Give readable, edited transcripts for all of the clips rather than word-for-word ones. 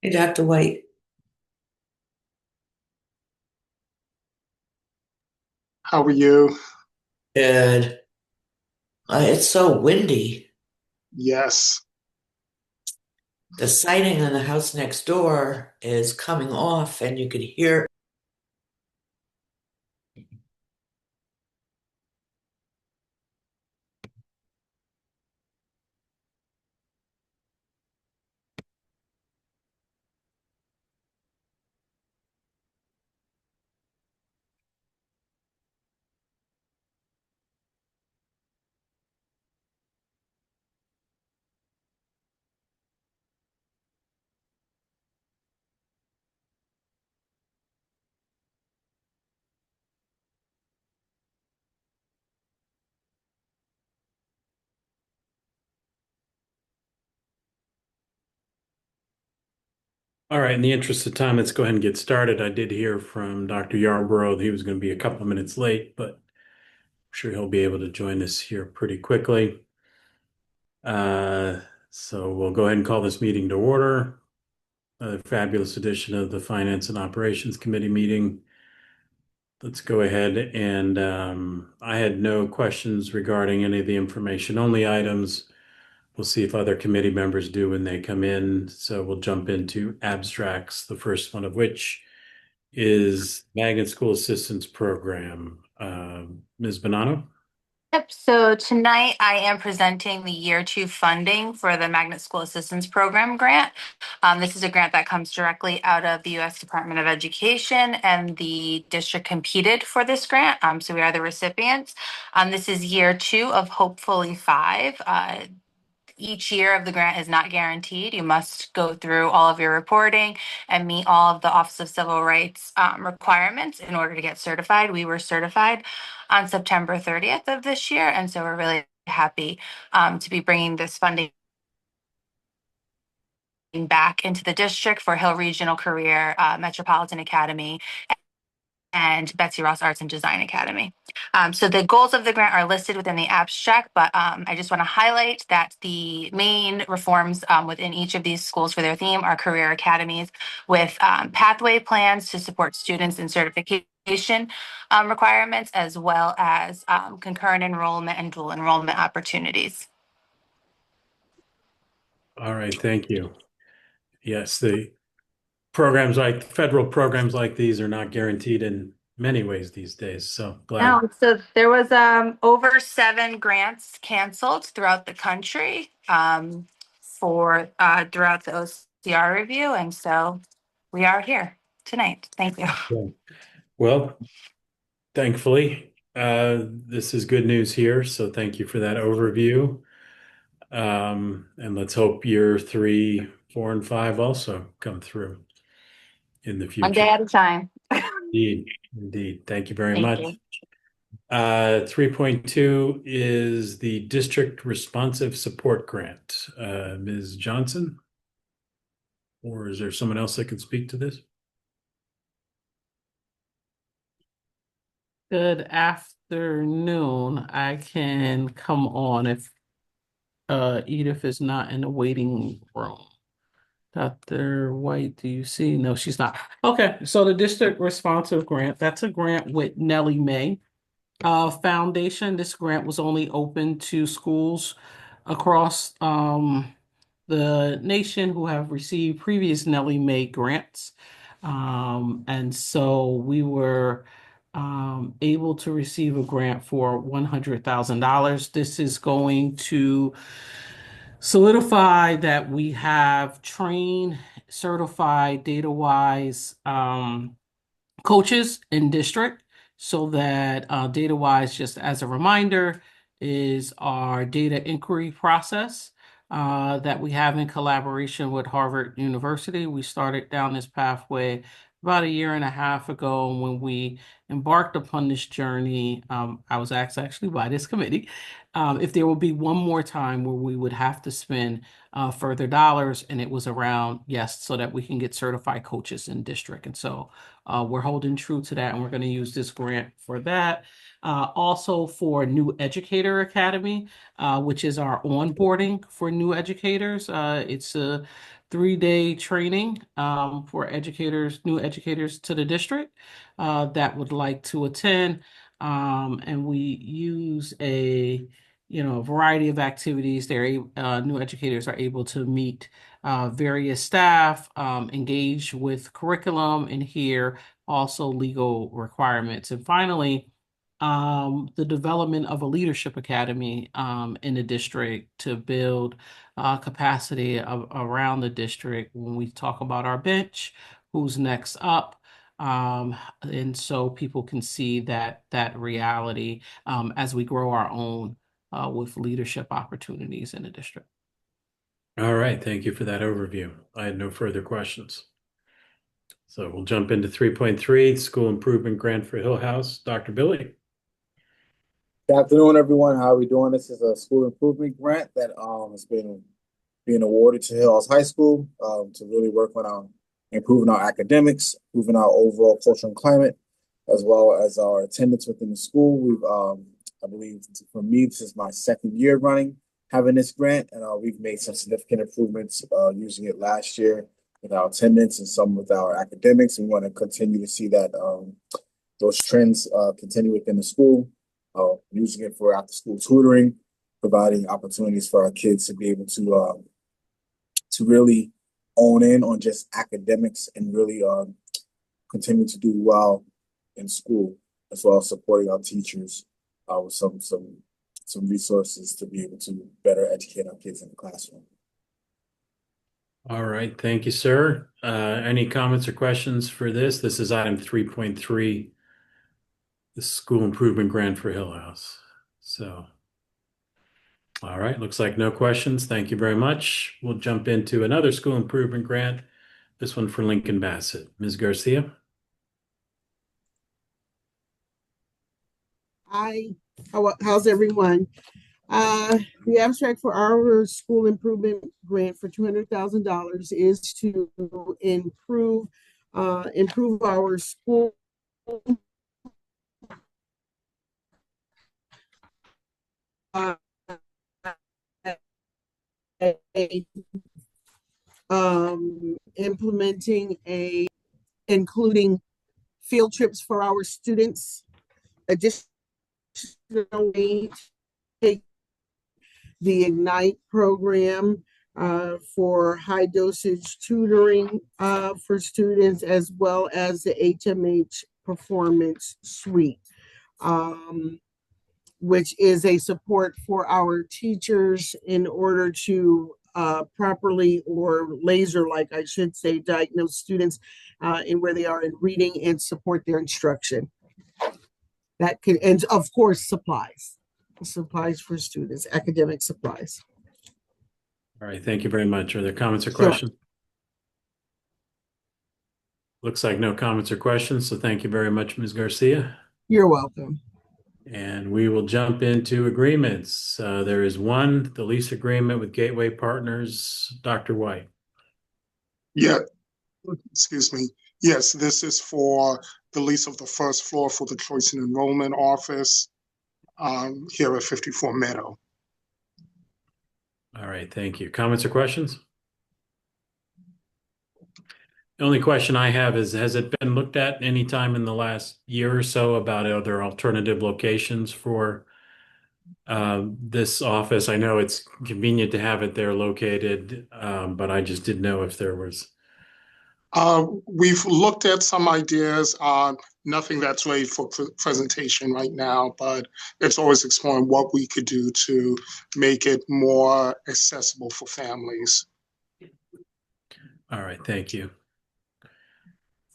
You'd have to wait. How are you? And it's so windy. Yes. The siding on the house next door is coming off, and you could hear. All right, in the interest of time, let's go ahead and get started. I did hear from Dr. Yarborough that he was going to be a couple of minutes late, but I'm sure he'll be able to join us here pretty quickly. Uh, so we'll go ahead and call this meeting to order. A fabulous edition of the Finance and Operations Committee meeting. Let's go ahead and I had no questions regarding any of the information only items. We'll see if other committee members do when they come in. So we'll jump into abstracts, the first one of which is Magnet School Assistance Program. Ms. Bonanno? Yep, so tonight I am presenting the year two funding for the Magnet School Assistance Program grant. This is a grant that comes directly out of the U.S. Department of Education, and the district competed for this grant. So we are the recipients. This is year two of hopefully five. Each year of the grant is not guaranteed. You must go through all of your reporting and meet all of the Office of Civil Rights requirements in order to get certified. We were certified on September 30th of this year, and so we're really happy to be bringing this funding back into the district for Hill Regional Career, Metropolitan Academy, and Betsy Ross Arts and Design Academy. So the goals of the grant are listed within the abstract, but I just want to highlight that the main reforms within each of these schools for their theme are career academies with pathway plans to support students in certification requirements, as well as concurrent enrollment and dual enrollment opportunities. All right, thank you. Yes, the programs like federal programs like these are not guaranteed in many ways these days. So glad. No, so there was over seven grants canceled throughout the country for throughout the OCR review, and so we are here tonight. Thank you. Yeah. Well, thankfully, this is good news here. So thank you for that overview. And let's hope year 3, 4, and 5 also come through in the One day future. at a time. Indeed, indeed. Thank you very Thank much. you. 3.2 is the District Responsive Support Grant. Ms. Johnson? Or is there someone else that can speak to this? Good afternoon. I can come on if Edith is not in the waiting room. Dr. White, do you see? No, she's not. Okay, so the District Responsive Grant, that's a grant with Nellie Mae Foundation. This grant was only open to schools across the nation who have received previous Nellie Mae grants. And so we were able to receive a grant for $100,000. This is going to solidify that we have trained, certified, data-wise coaches in district so that data-wise, just as a reminder, is our data inquiry process that we have in collaboration with Harvard University. We started down this pathway about a year and a half ago when we embarked upon this journey. I was asked actually by this committee if there will be one more time where we would have to spend further dollars, and it was around, yes, so that we can get certified coaches in district. And so we're holding true to that, and we're going to use this grant for that. Also for New Educator Academy, which is our onboarding for new educators. It's a 3-day training for educators, new educators to the district that would like to attend. And we use a variety of activities. New educators are able to meet various staff, engage with curriculum, and hear also legal requirements. And finally, the development of a leadership academy in the district to build capacity around the district when we talk about our bench, who's next up. And so people can see that reality as we grow our own with leadership opportunities in the district. All right, thank you for that overview. I had no further questions. So we'll jump into 3.3, School Improvement Grant for Hill House. Dr. Billy. Good afternoon, everyone. How are we doing? This is a school improvement grant that has been being awarded to Hill House High School to really work on improving our academics, improving our overall culture and climate, as well as our attendance within the school. We've, I believe, for me, this is my second year running having this grant, and we've made some significant improvements using it last year with our attendance and some with our academics. We want to continue to see that those trends continue within the school. Using it for after school tutoring, providing opportunities for our kids to be able to really own in on just academics and really continue to do well in school, as well as supporting our teachers with some resources to be able to better educate our kids in the classroom. All right, thank you, sir. Any comments or questions for this? This is item 3.3. The School Improvement Grant for Hill House. So, all right, looks like no questions. Thank you very much. We'll jump into another school improvement grant, this one for Lincoln Bassett. Ms. Garcia. Hi, how's everyone? The abstract for our school improvement grant for $200,000 is to improve our school implementing including field trips for our students, additionally take the Ignite program for high dosage tutoring for students, as well as the HMH Performance Suite, which is a support for our teachers in order to properly, or laser-like, I should say, diagnose students in where they are in reading and support their instruction. That can, and of course, supplies for students, academic supplies. All right, thank you very much. Are there comments or Sure. questions? Looks like no comments or questions, so thank you very much, Ms. Garcia. You're welcome. And we will jump into agreements. There is one, the lease agreement with Gateway Partners. Dr. White. Yeah, excuse me. Yes, this is for the lease of the first floor for the Choice and Enrollment Office here at 54 Meadow. All right, thank you. Comments or questions? The only question I have is, has it been looked at any time in the last year or so about other alternative locations for this office? I know it's convenient to have it there located, but I just didn't know if there was. We've looked at some ideas, nothing that's ready for presentation right now, but it's always exploring what we could do to make it more accessible for families. All right, thank you.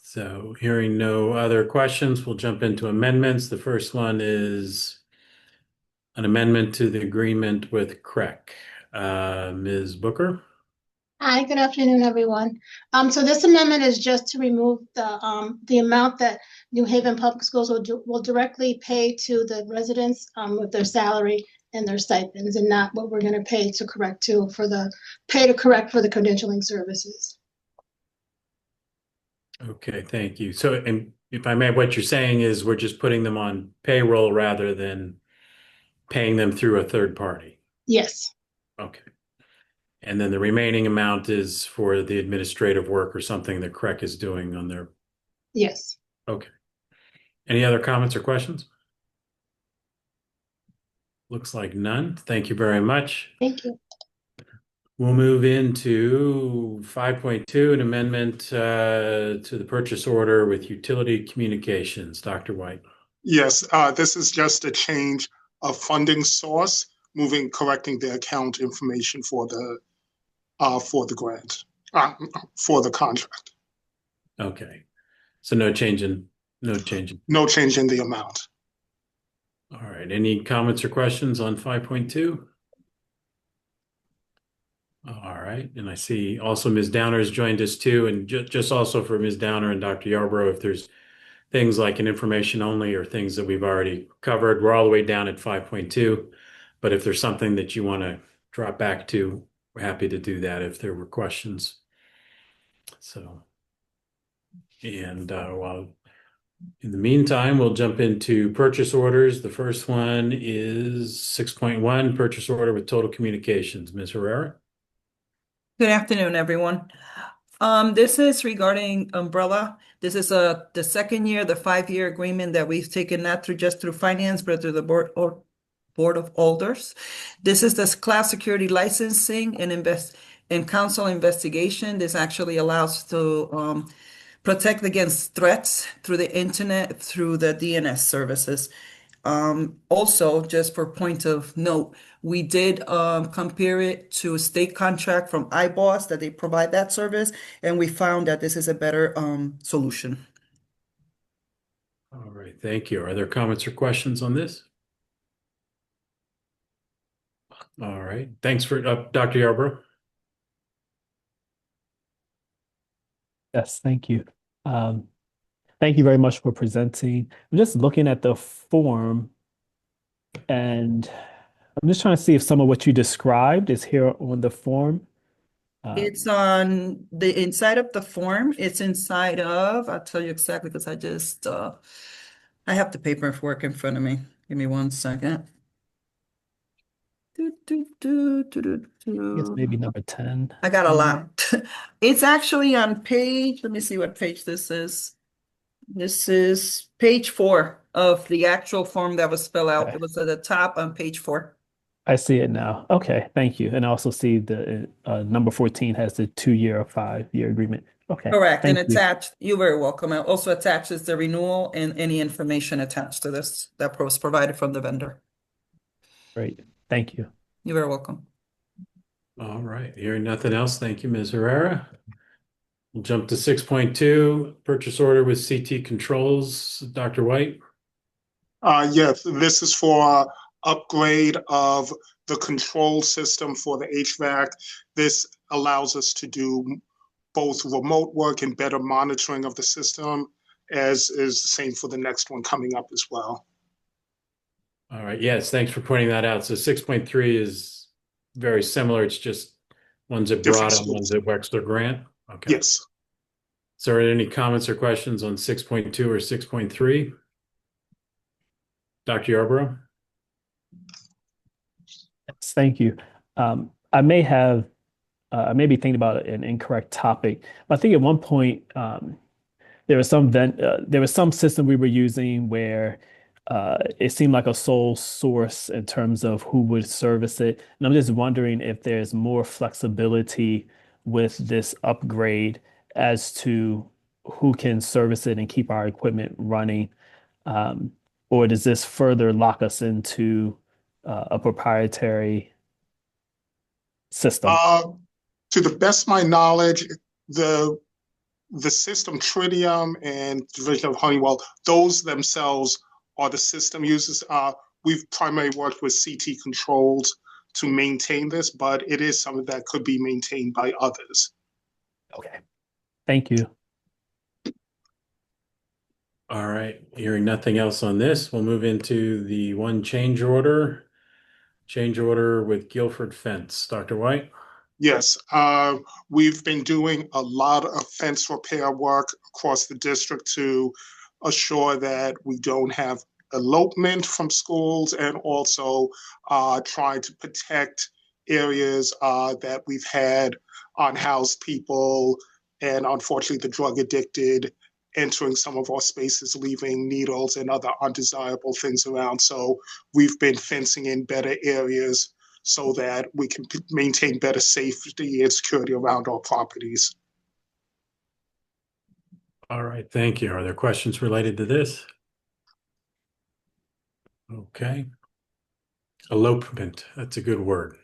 So hearing no other questions, we'll jump into amendments. The first one is an amendment to the agreement with CREC. Ms. Booker? Hi, good afternoon, everyone. So this amendment is just to remove the amount that New Haven Public Schools will directly pay to the residents with their salary and their stipends, and not what we're going to pay to correct for the credentialing services. Okay, thank you. So, and if I may, what you're saying is we're just putting them on payroll rather than paying them through a third party. Yes. Okay. And then the remaining amount is for the administrative work or something that CREC is doing on their, Yes. okay. Any other comments or questions? Looks like none. Thank you very much. Thank you. We'll move into 5.2, an amendment to the purchase order with utility communications. Dr. White. Yes, this is just a change of funding source, correcting the account information for the grant, for the contract. Okay. So no change in. No change in the amount. All right. Any comments or questions on 5.2? All right. And I see also Ms. Downer has joined us too. And just also for Ms. Downer and Dr. Yarbrough, if there's things like an information only or things that we've already covered, we're all the way down at 5.2. But if there's something that you want to drop back to, we're happy to do that if there were questions. So, and while in the meantime, we'll jump into purchase orders. The first one is 6.1, purchase order with Total Communications. Ms. Herrera? Good afternoon, everyone. This is regarding Umbrella. This is the second year, the 5-year agreement that we've taken, not through finance, but through the Board of Alders. This is this cloud security licensing and council investigation. This actually allows to protect against threats through the internet, through the DNS services. Also, just for point of note, we did compare it to a state contract from iBoss that they provide that service, and we found that this is a better solution. All right, thank you. Are there comments or questions on this? All right, thanks for Dr. Yarbrough. Yes, thank you. Thank you very much for presenting. I'm just looking at the form and I'm just trying to see if some of what you described is here on the form. It's on the inside of the form. It's inside of, I'll tell you exactly because I have the paperwork in front of me. Give me 1 second. I guess maybe number 10. I got a lot. It's actually on page, let me see what page this is. This is page 4 of the actual form that was filled out. Okay. It was at the top on page 4. I see it now. Okay, thank you. And I also see the number 14 has the 2-year or 5-year agreement. Okay. Correct. And Thank you. attached, you're very welcome. It also attaches the renewal and any information attached to this that was provided from the vendor. Great. Thank you. You're very welcome. All right, hearing nothing else, thank you, Ms. Herrera. We'll jump to 6.2, purchase order with CT Controls. Dr. White? Yes, this is for upgrade of the control system for the HVAC. This allows us to do both remote work and better monitoring of the system, as is the same for the next one coming up as well. All right, yes, thanks for pointing that out. So 6.3 is very similar. It's just one's at Different Broad and one's at Wexler Grant. Okay. Yes. So are there any comments or questions on 6.2 or 6.3? Dr. Yarbrough? Yes, thank you. I may be thinking about an incorrect topic, but I think at one point there was some system we were using where it seemed like a sole source in terms of who would service it. And I'm just wondering if there's more flexibility with this upgrade as to who can service it and keep our equipment running. Or does this further lock us into a proprietary system? To the best of my knowledge, the system Tritium and division of Honeywell, those themselves are the system users. We've primarily worked with CT Controls to maintain this, but it is something that could be maintained by others. Okay, thank you. All right, hearing nothing else on this, we'll move into the one change order. Change order with Guilford Fence. Dr. White? Yes, we've been doing a lot of fence repair work across the district to assure that we don't have elopement from schools and also try to protect areas that we've had unhoused people and unfortunately the drug addicted entering some of our spaces, leaving needles and other undesirable things around. So we've been fencing in better areas so that we can maintain better safety and security around our properties. All right, thank you. Are there questions related to this? Okay. Elopement, that's a good word.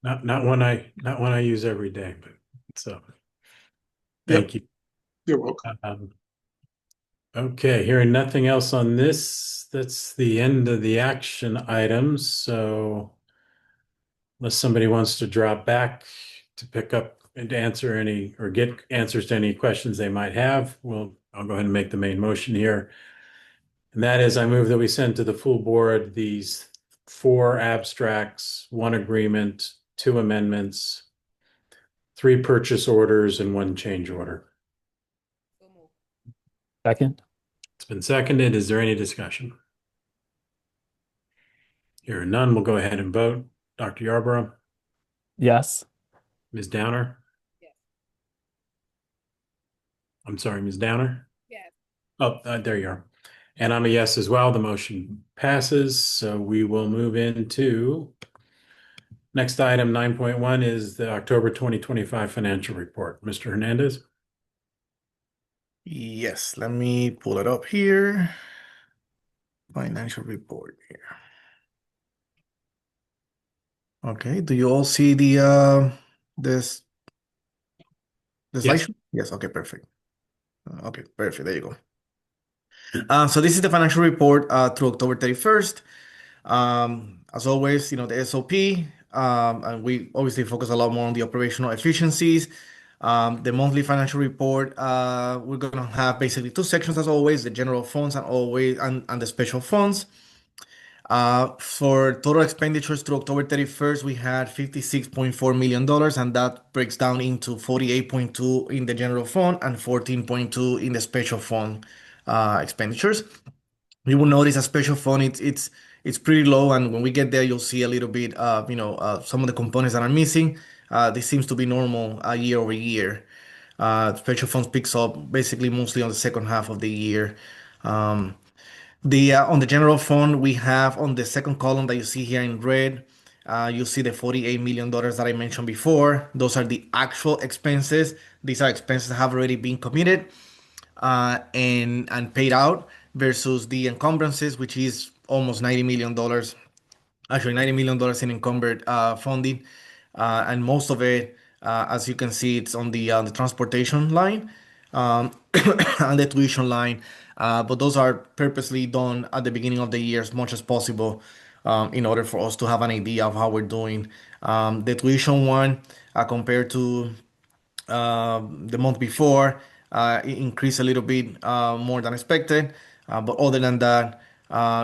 Not one I use every day, but so thank you. You're welcome. Okay, hearing nothing else on this, that's the end of the action items. So unless somebody wants to drop back to pick up and to answer any or get answers to any questions they might have, I'll go ahead and make the main motion here. And that is, I move that we send to the full board these 4 abstracts, 1 agreement, 2 amendments, 3 purchase orders, and 1 change order. Second. It's been seconded. Is there any discussion? Hearing none, we'll go ahead and vote. Dr. Yarborough, Yes. Ms. Downer? Yes. I'm sorry, Ms. Downer? Yes. Oh, there you are. And I'm a yes as well. The motion passes. So we will move into next item, 9.1 is the October 2025 financial report. Mr. Hernandez? Yes, let me pull it up here. Financial report here. Okay, do you all see this the Yes. slideshow? Yes, okay, perfect. Okay, perfect. There you go. So this is the financial report through October 31st. As always, the SOP, and we obviously focus a lot more on the operational efficiencies. The monthly financial report, we're gonna have basically 2 sections as always, the general funds and the special funds. For total expenditures through October 31st, we had $56.4 million, and that breaks down into 48.2 in the general fund and 14.2 in the special fund expenditures. You will notice a special fund, it's pretty low, and when we get there, you'll see a little bit of, some of the components that are missing. This seems to be normal year over year. Special funds picks up basically mostly on the second half of the year. On the general fund, we have on the second column that you see here in red, you see the $48 million that I mentioned before. Those are the actual expenses. These are expenses that have already been committed and paid out versus the encumbrances, which is almost $90 million. Actually, $90 million in encumbered funding. And most of it, as you can see, it's on the transportation line and the tuition line. But those are purposely done at the beginning of the year as much as possible in order for us to have an idea of how we're doing. The tuition one, compared to the month before, it increased a little bit more than expected. But other than that,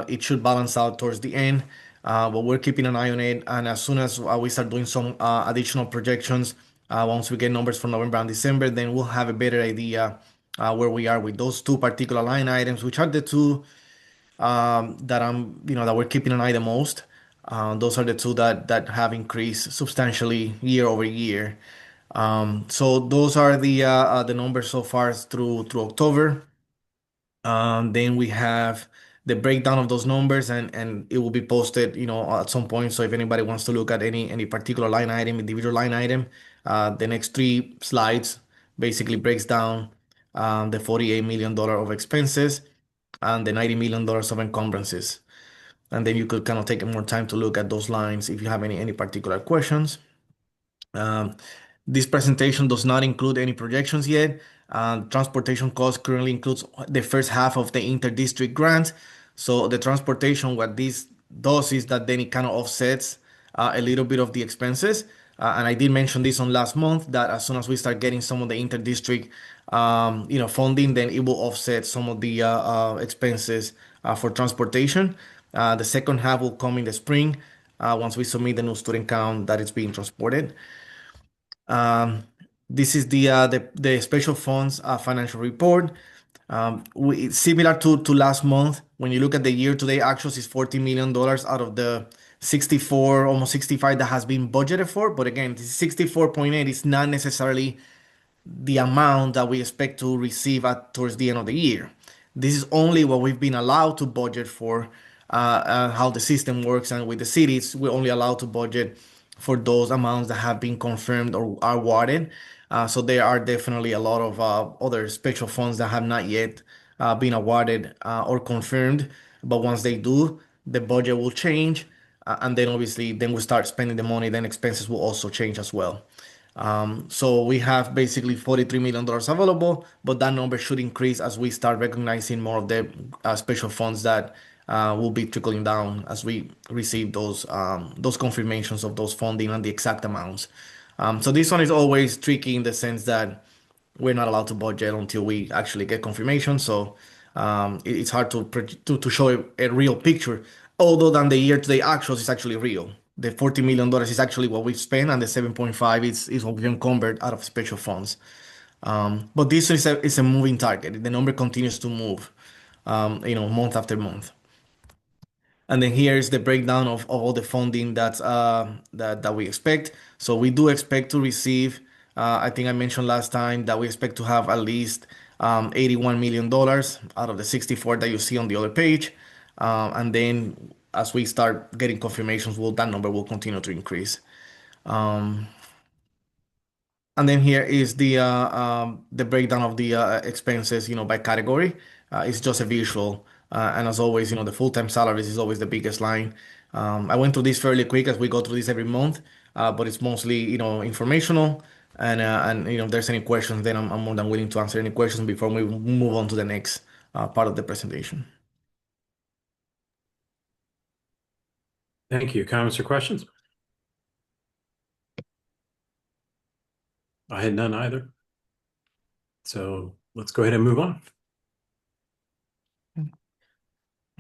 it should balance out towards the end. But we're keeping an eye on it. And as soon as we start doing some additional projections, once we get numbers for November and December, then we'll have a better idea where we are with those 2 particular line items, which are the 2 that we're keeping an eye the most. Those are the 2 that have increased substantially year over year. So those are the numbers so far through October. Then we have the breakdown of those numbers, and it will be posted, at some point. So if anybody wants to look at any particular line item, individual line item, the next 3 slides basically breaks down the $48 million of expenses and the $90 million of encumbrances. And then you could kind of take more time to look at those lines if you have any particular questions. This presentation does not include any projections yet. Transportation cost currently includes the first half of the inter-district grant. So the transportation, what this does is that then it kind of offsets a little bit of the expenses. And I did mention this on last month that as soon as we start getting some of the inter-district, funding, then it will offset some of the expenses for transportation. The second half will come in the spring once we submit the new student count that is being transported. This is the special funds financial report. Similar to last month, when you look at the year-to-date actuals, is $14 million out of the 64, almost 65 that has been budgeted for. But again, this 64.8 is not necessarily the amount that we expect to receive at towards the end of the year. This is only what we've been allowed to budget for, how the system works, and with the cities, we're only allowed to budget for those amounts that have been confirmed or are awarded. So there are definitely a lot of other special funds that have not yet been awarded or confirmed. But once they do, the budget will change, and then obviously, then we start spending the money. Then expenses will also change as well. So we have basically $43 million available, but that number should increase as we start recognizing more of the special funds that will be trickling down as we receive those confirmations of those funding and the exact amounts. So this one is always tricky in the sense that we're not allowed to budget until we actually get confirmation. So it's hard to show a real picture. Although than the year-to-date actuals is actually real. The $40 million is actually what we've spent, and the 7.5 is what we can convert out of special funds. But this is a moving target. The number continues to move, month after month. And then here is the breakdown of all the funding that we expect. So we do expect to receive, I think I mentioned last time that we expect to have at least $81 million out of the 64 that you see on the other page. And then as we start getting confirmations, that number will continue to increase. And then here is the breakdown of the expenses, by category. It's just a visual. And as always, the full-time salaries is always the biggest line. I went through this fairly quick as we go through this every month, but it's mostly, informational. And if there's any questions, then I'm more than willing to answer any questions before we move on to the next part of the presentation. Thank you. Comments or questions? I had none either. So let's go ahead and move on.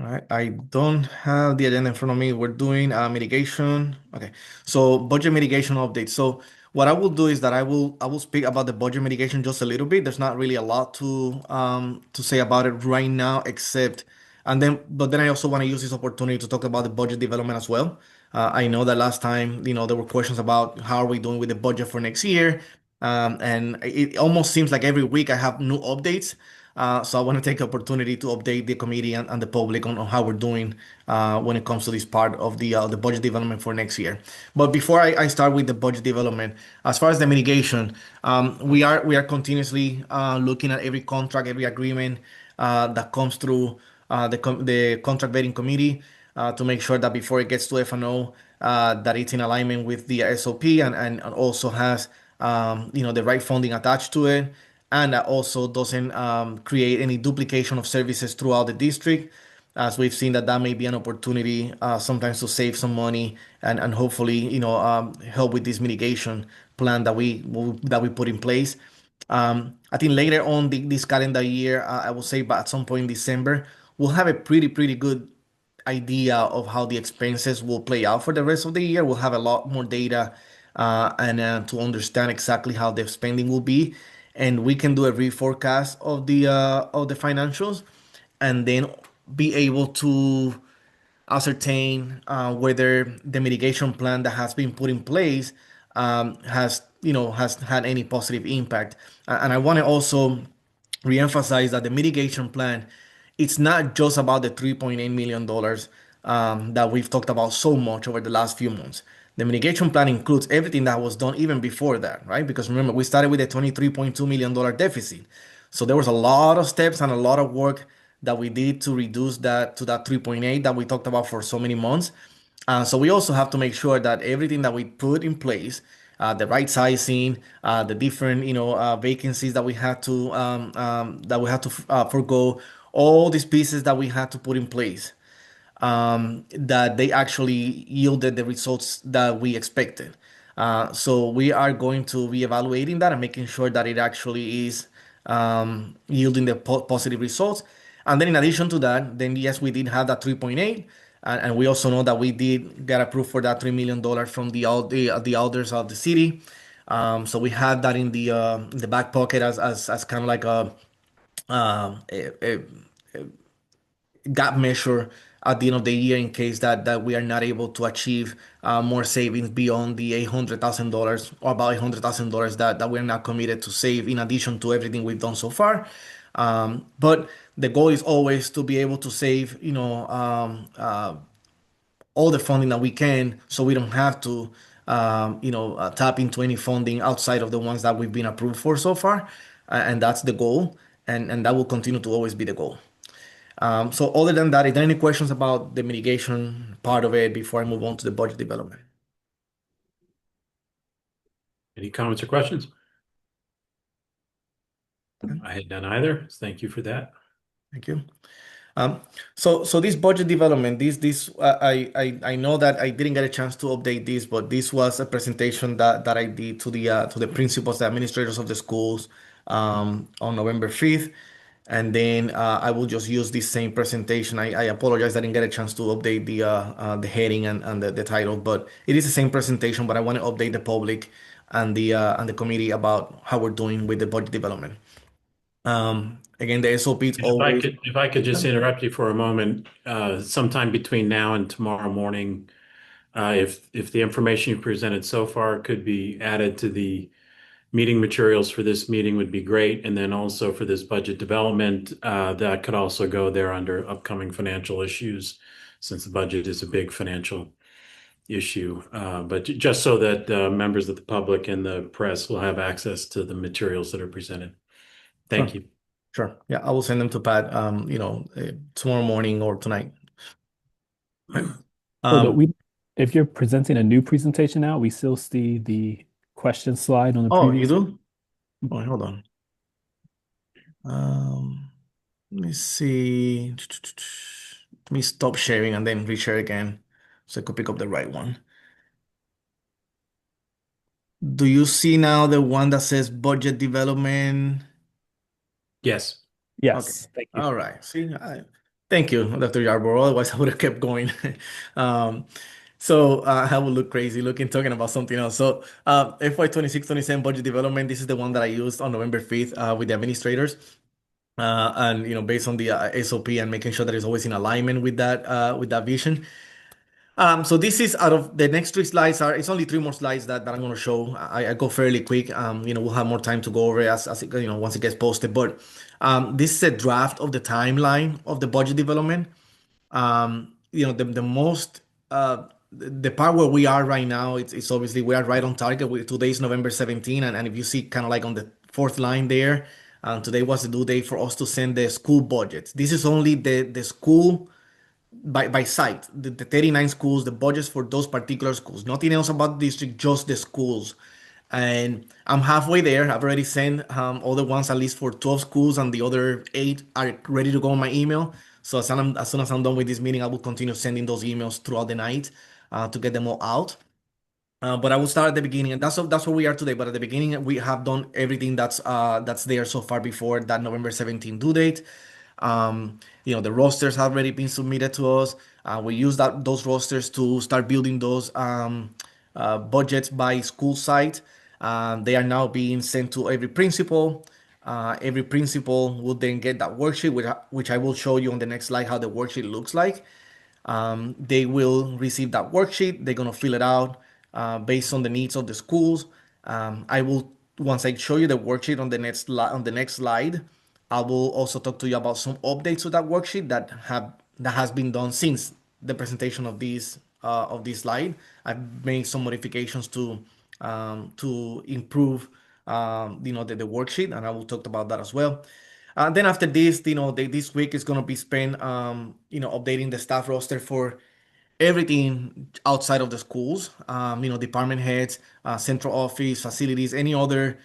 All right, I don't have the agenda in front of me. We're doing mitigation. Okay, so budget mitigation update. So what I will do is that I will speak about the budget mitigation just a little bit. There's not really a lot to say about it right now, except but then I also want to use this opportunity to talk about the budget development as well. I know that last time, there were questions about how are we doing with the budget for next year, and it almost seems like every week I have new updates. So I want to take the opportunity to update the committee and the public on how we're doing when it comes to this part of the budget development for next year. But before I start with the budget development, as far as the mitigation, we are continuously looking at every contract, every agreement that comes through the contract vetting committee to make sure that before it gets to F&O, that it's in alignment with the SOP and also has the right funding attached to it, and that also doesn't create any duplication of services throughout the district, as we've seen that may be an opportunity sometimes to save some money and hopefully help with this mitigation plan that we put in place. I think later on this calendar year, I will say, but at some point in December, we'll have a pretty good idea of how the expenses will play out for the rest of the year. We'll have a lot more data and to understand exactly how the spending will be, and we can do a reforecast of the financials, and then be able to ascertain whether the mitigation plan that has been put in place has had any positive impact. And I want to also reemphasize that the mitigation plan, it's not just about the $3.8 million that we've talked about so much over the last few months. The mitigation plan includes everything that was done even before that, right? Because remember, we started with a $23.2 million deficit. So there was a lot of steps and a lot of work that we did to reduce that to that 3.8 that we talked about for so many months. So we also have to make sure that everything that we put in place, the right sizing, the different vacancies that we had to forego, all these pieces that we had to put in place, that they actually yielded the results that we expected. So we are going to be evaluating that and making sure that it actually is yielding the positive results. And then in addition to that, then yes, we did have that 3.8, and we also know that we did get approved for that $3 million from the elders of the city. So we had that in the back pocket as kind of like a gap measure at the end of the year in case that we are not able to achieve more savings beyond the $800,000 or about $800,000 that we're not committed to save in addition to everything we've done so far. But the goal is always to be able to save, all the funding that we can so we don't have to, tap into any funding outside of the ones that we've been approved for so far. And that's the goal. And that will continue to always be the goal. So other than that, are there any questions about the mitigation part of it before I move on to the budget development? Any comments or questions? I had none either. Thank you for that. Thank you. So this budget development, I know that I didn't get a chance to update this, but this was a presentation that I did to the principals, the administrators of the schools, on November 5th. And then I will just use this same presentation. I apologize I didn't get a chance to update the heading and the title, but it is the same presentation, but I want to update the public and the committee about how we're doing with the budget development. Again, the SOP is always. If I could just interrupt you for a moment, sometime between now and tomorrow morning, if the information you presented so far could be added to the meeting materials for this meeting would be great. And then also for this budget development, that could also go there under upcoming financial issues, since the budget is a big financial issue. But just so that members of the public and the press will have access to the materials that are presented. Thank you. Sure. Yeah, I will send them to Pat, tomorrow morning or tonight. If you're presenting a new presentation now, we still see the question slide on the Oh, previous. you do? Oh, hold on. Let me see. Let me stop sharing and then reshare again so I could pick up the right one. Do you see now the one that says budget development? Yes. Yes. Okay. Thank you. All right. See, thank you, Dr. Yarborough. Otherwise, I would have kept going. So I would look crazy talking about something else. So FY 26-27 budget development, this is the one that I used on November 5th with the administrators. And based on the SOP and making sure that it's always in alignment with that vision. So this is out of the next three slides it's only three more slides that I'm going to show. I go fairly quick. We'll have more time to go over it as it, once it gets posted. But this is a draft of the timeline of the budget development. The most the part where we are right now, it's obviously we are right on target. Today is November 17, and if you see kind of like on the fourth line there, today was the due date for us to send the school budgets. This is only the school by site, the 39 schools, the budgets for those particular schools. Nothing else about the district, just the schools. And I'm halfway there. I've already sent all the ones at least for 12 schools, and the other 8 are ready to go on my email. So as soon as I'm done with this meeting, I will continue sending those emails throughout the night to get them all out. But I will start at the beginning, and that's where we are today. But at the beginning, we have done everything that's there so far before that November 17 due date. The rosters have already been submitted to us. We use those rosters to start building those budgets by school site. They are now being sent to every principal. Every principal will then get that worksheet, which I will show you on the next slide how the worksheet looks like. They will receive that worksheet. They're gonna fill it out based on the needs of the schools. Once I show you the worksheet on the next slide, I will also talk to you about some updates to that worksheet that has been done since the presentation of this slide. I've made some modifications to improve the worksheet, and I will talk about that as well. Then after this, this week is gonna be spent updating the staff roster for everything outside of the schools, department heads, central office, facilities, any other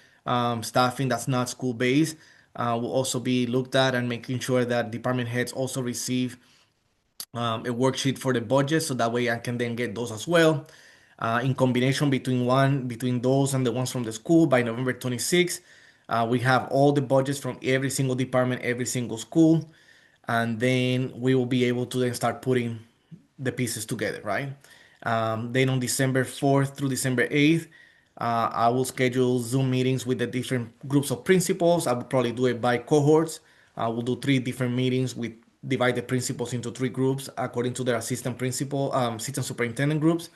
staffing that's not school based will also be looked at, and making sure that department heads also receive a worksheet for the budget, so that way I can then get those as well. In combination between those and the ones from the school by November 26th, we have all the budgets from every single department, every single school, and then we will be able to then start putting the pieces together, right? Then on December 4th through December 8th, I will schedule Zoom meetings with the different groups of principals. I will probably do it by cohorts. I will do 3 different meetings with divide the principals into three groups according to their assistant superintendent groups,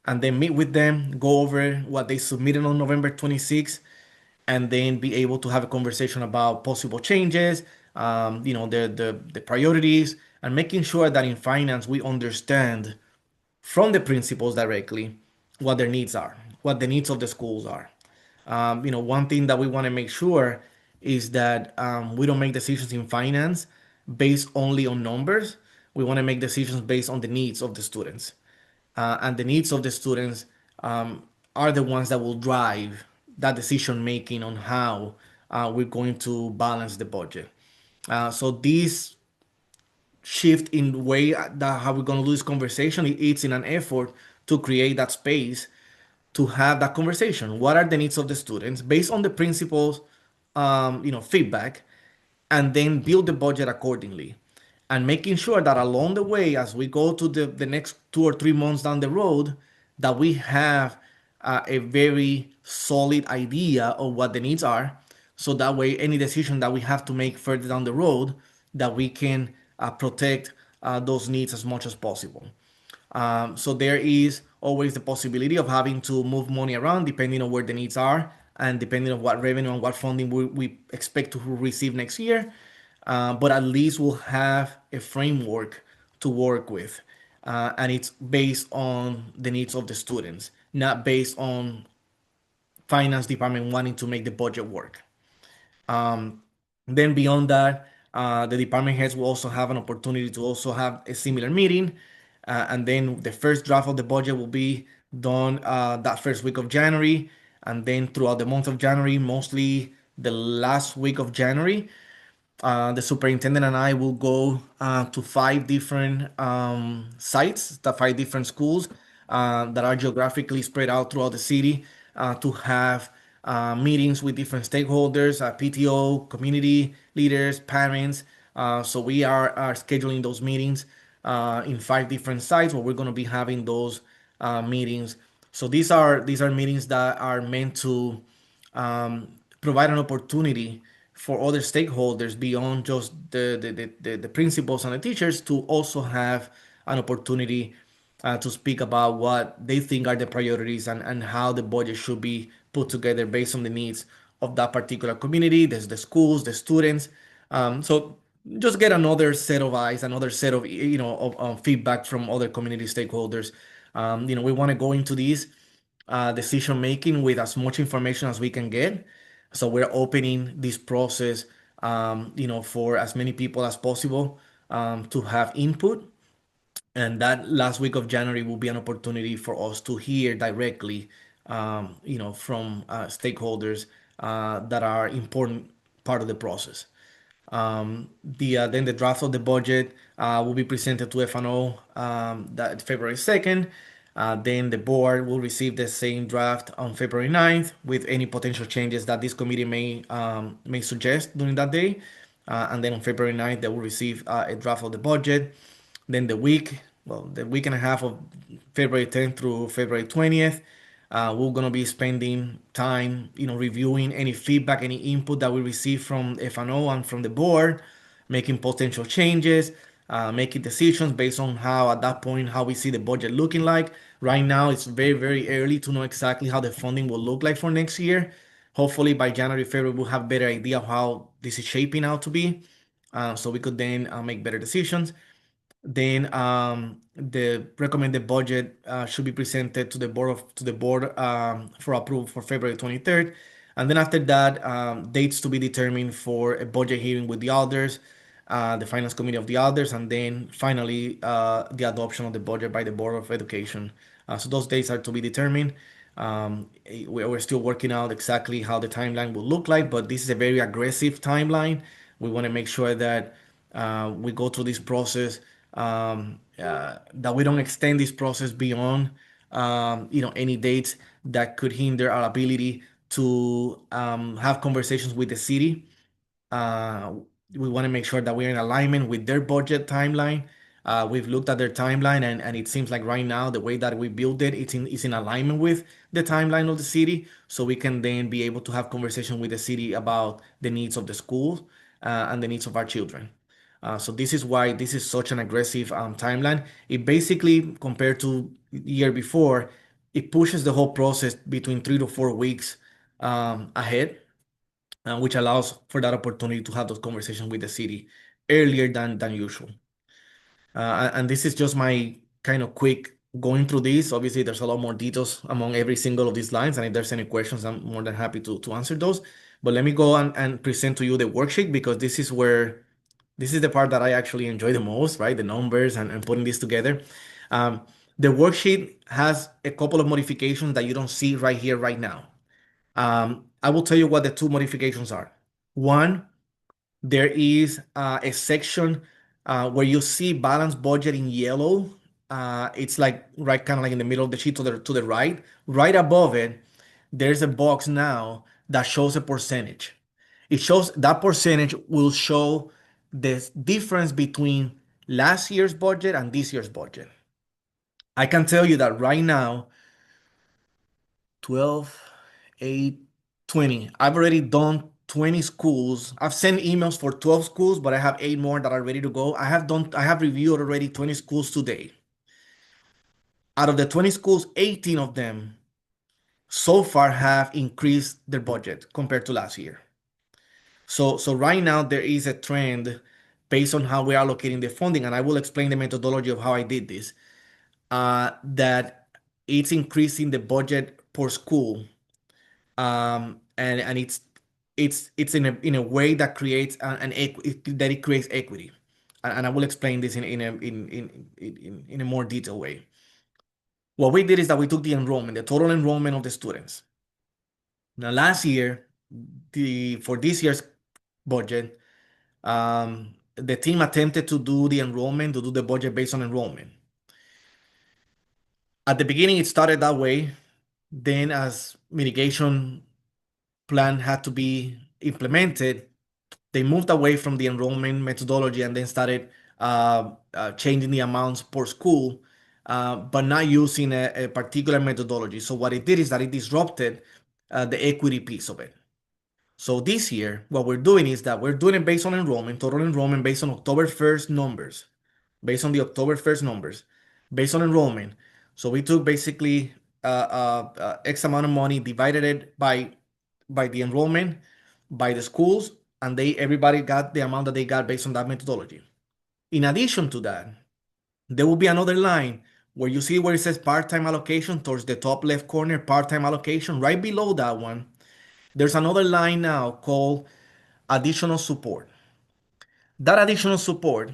and then meet with them, go over what they submitted on November 26th, and then be able to have a conversation about possible changes, the priorities, and making sure that in finance we understand from the principals directly what their needs are, what the needs of the schools are. One thing that we want to make sure is that we don't make decisions in finance based only on numbers. We want to make decisions based on the needs of the students. And the needs of the students are the ones that will drive that decision making on how we're going to balance the budget. So this shift in the way that how we're going to do this conversation, it's in an effort to create that space to have that conversation. What are the needs of the students based on the principals, feedback, and then build the budget accordingly. And making sure that along the way, as we go to the next 2 or 3 months down the road, that we have a very solid idea of what the needs are. So that way, any decision that we have to make further down the road, that we can protect those needs as much as possible. So there is always the possibility of having to move money around depending on where the needs are and depending on what revenue and what funding we expect to receive next year. But at least we'll have a framework to work with. And it's based on the needs of the students, not based on finance department wanting to make the budget work. Then beyond that, the department heads will also have an opportunity to also have a similar meeting. And then the first draft of the budget will be done that first week of January. And then throughout the month of January, mostly the last week of January, the superintendent and I will go to 5 different sites, the 5 different schools that are geographically spread out throughout the city to have meetings with different stakeholders, PTO, community leaders, parents. So we are scheduling those meetings in 5 different sites where we're going to be having those meetings. So these are meetings that are meant to provide an opportunity for other stakeholders beyond just the principals and the teachers to also have an opportunity to speak about what they think are the priorities and how the budget should be put together based on the needs of that particular community. There's the schools, the students. So just get another set of eyes, another set of of feedback from other community stakeholders. We want to go into these decision making with as much information as we can get. So we're opening this process, for as many people as possible to have input. And that last week of January will be an opportunity for us to hear directly, from stakeholders that are important part of the process. Then the draft of the budget will be presented to FNO that February 2nd. Then the board will receive the same draft on February 9th with any potential changes that this committee may suggest during that day. And then on February 9th, they will receive a draft of the budget. Then the week and a half of February 10th through February 20th, we're gonna be spending time, reviewing any feedback, any input that we receive from FNO and from the board, making potential changes, making decisions based on how, at that point, how we see the budget looking like. Right now, it's very, very early to know exactly how the funding will look like for next year. Hopefully, by January, February, we'll have better idea of how this is shaping out to be, so we could then make better decisions. Then the recommended budget should be presented to the board for approval for February 23rd. And then after that, dates to be determined for a budget hearing with the alders, the finance committee of the alders, and then finally the adoption of the budget by the Board of Education. So those dates are to be determined. We're still working out exactly how the timeline will look like, but this is a very aggressive timeline. We want to make sure that we go through this process, that we don't extend this process beyond any dates that could hinder our ability to have conversations with the city. uh, we want to make sure that we're in alignment with their budget timeline. We've looked at their timeline, and it seems like right now the way that we build it, it's in alignment with the timeline of the city, so we can then be able to have conversation with the city about the needs of the schools and the needs of our children. So this is why this is such an aggressive timeline. It basically, compared to year before, it pushes the whole process between 3 to 4 weeks ahead, which allows for that opportunity to have those conversations with the city earlier than usual. And this is just my kind of quick going through this. Obviously, there's a lot more details among every single of these lines, and if there's any questions, I'm more than happy to answer those. But let me go and present to you the worksheet, because this is the part that I actually enjoy the most, right? The numbers and putting this together. Um, the worksheet has a couple of modifications that you don't see right here, right now. I will tell you what the two modifications are. One, there is a section where you see balanced budget in yellow. It's like right, kind of like in the middle of the sheet to the right. Right above it, there's a box now that shows a percentage. It shows that percentage will show the difference between last year's budget and this year's budget. I can tell you that right now, 12, 8, 20. I've already done 20 schools. I've sent emails for 12 schools, but I have 8 more that are ready to go. I have reviewed already 20 schools today. Out of the 20 schools, 18 of them so far have increased their budget compared to last year. So right now there is a trend based on how we're allocating the funding, and I will explain the methodology of how I did this, that it's increasing the budget per school, and it's in a way that creates that it creates equity, and I will explain this in a more detailed way. What we did is that we took the enrollment, the total enrollment of the students. Now, last year, for this year's budget, the team attempted to do the budget based on enrollment. At the beginning, it started that way. Then, as mitigation plan had to be implemented, they moved away from the enrollment methodology and then started changing the amounts per school, but not using a particular methodology. So what it did is that it disrupted the equity piece of it. So this year, what we're doing is that we're doing it based on enrollment, total enrollment based on October 1st numbers, based on the October 1st numbers, based on enrollment. So we took basically X amount of money, divided it by the enrollment, by the schools, and everybody got the amount that they got based on that methodology. In addition to that, there will be another line where you see where it says part-time allocation towards the top left corner, part-time allocation. Right below that one, there's another line now called additional support. That additional support,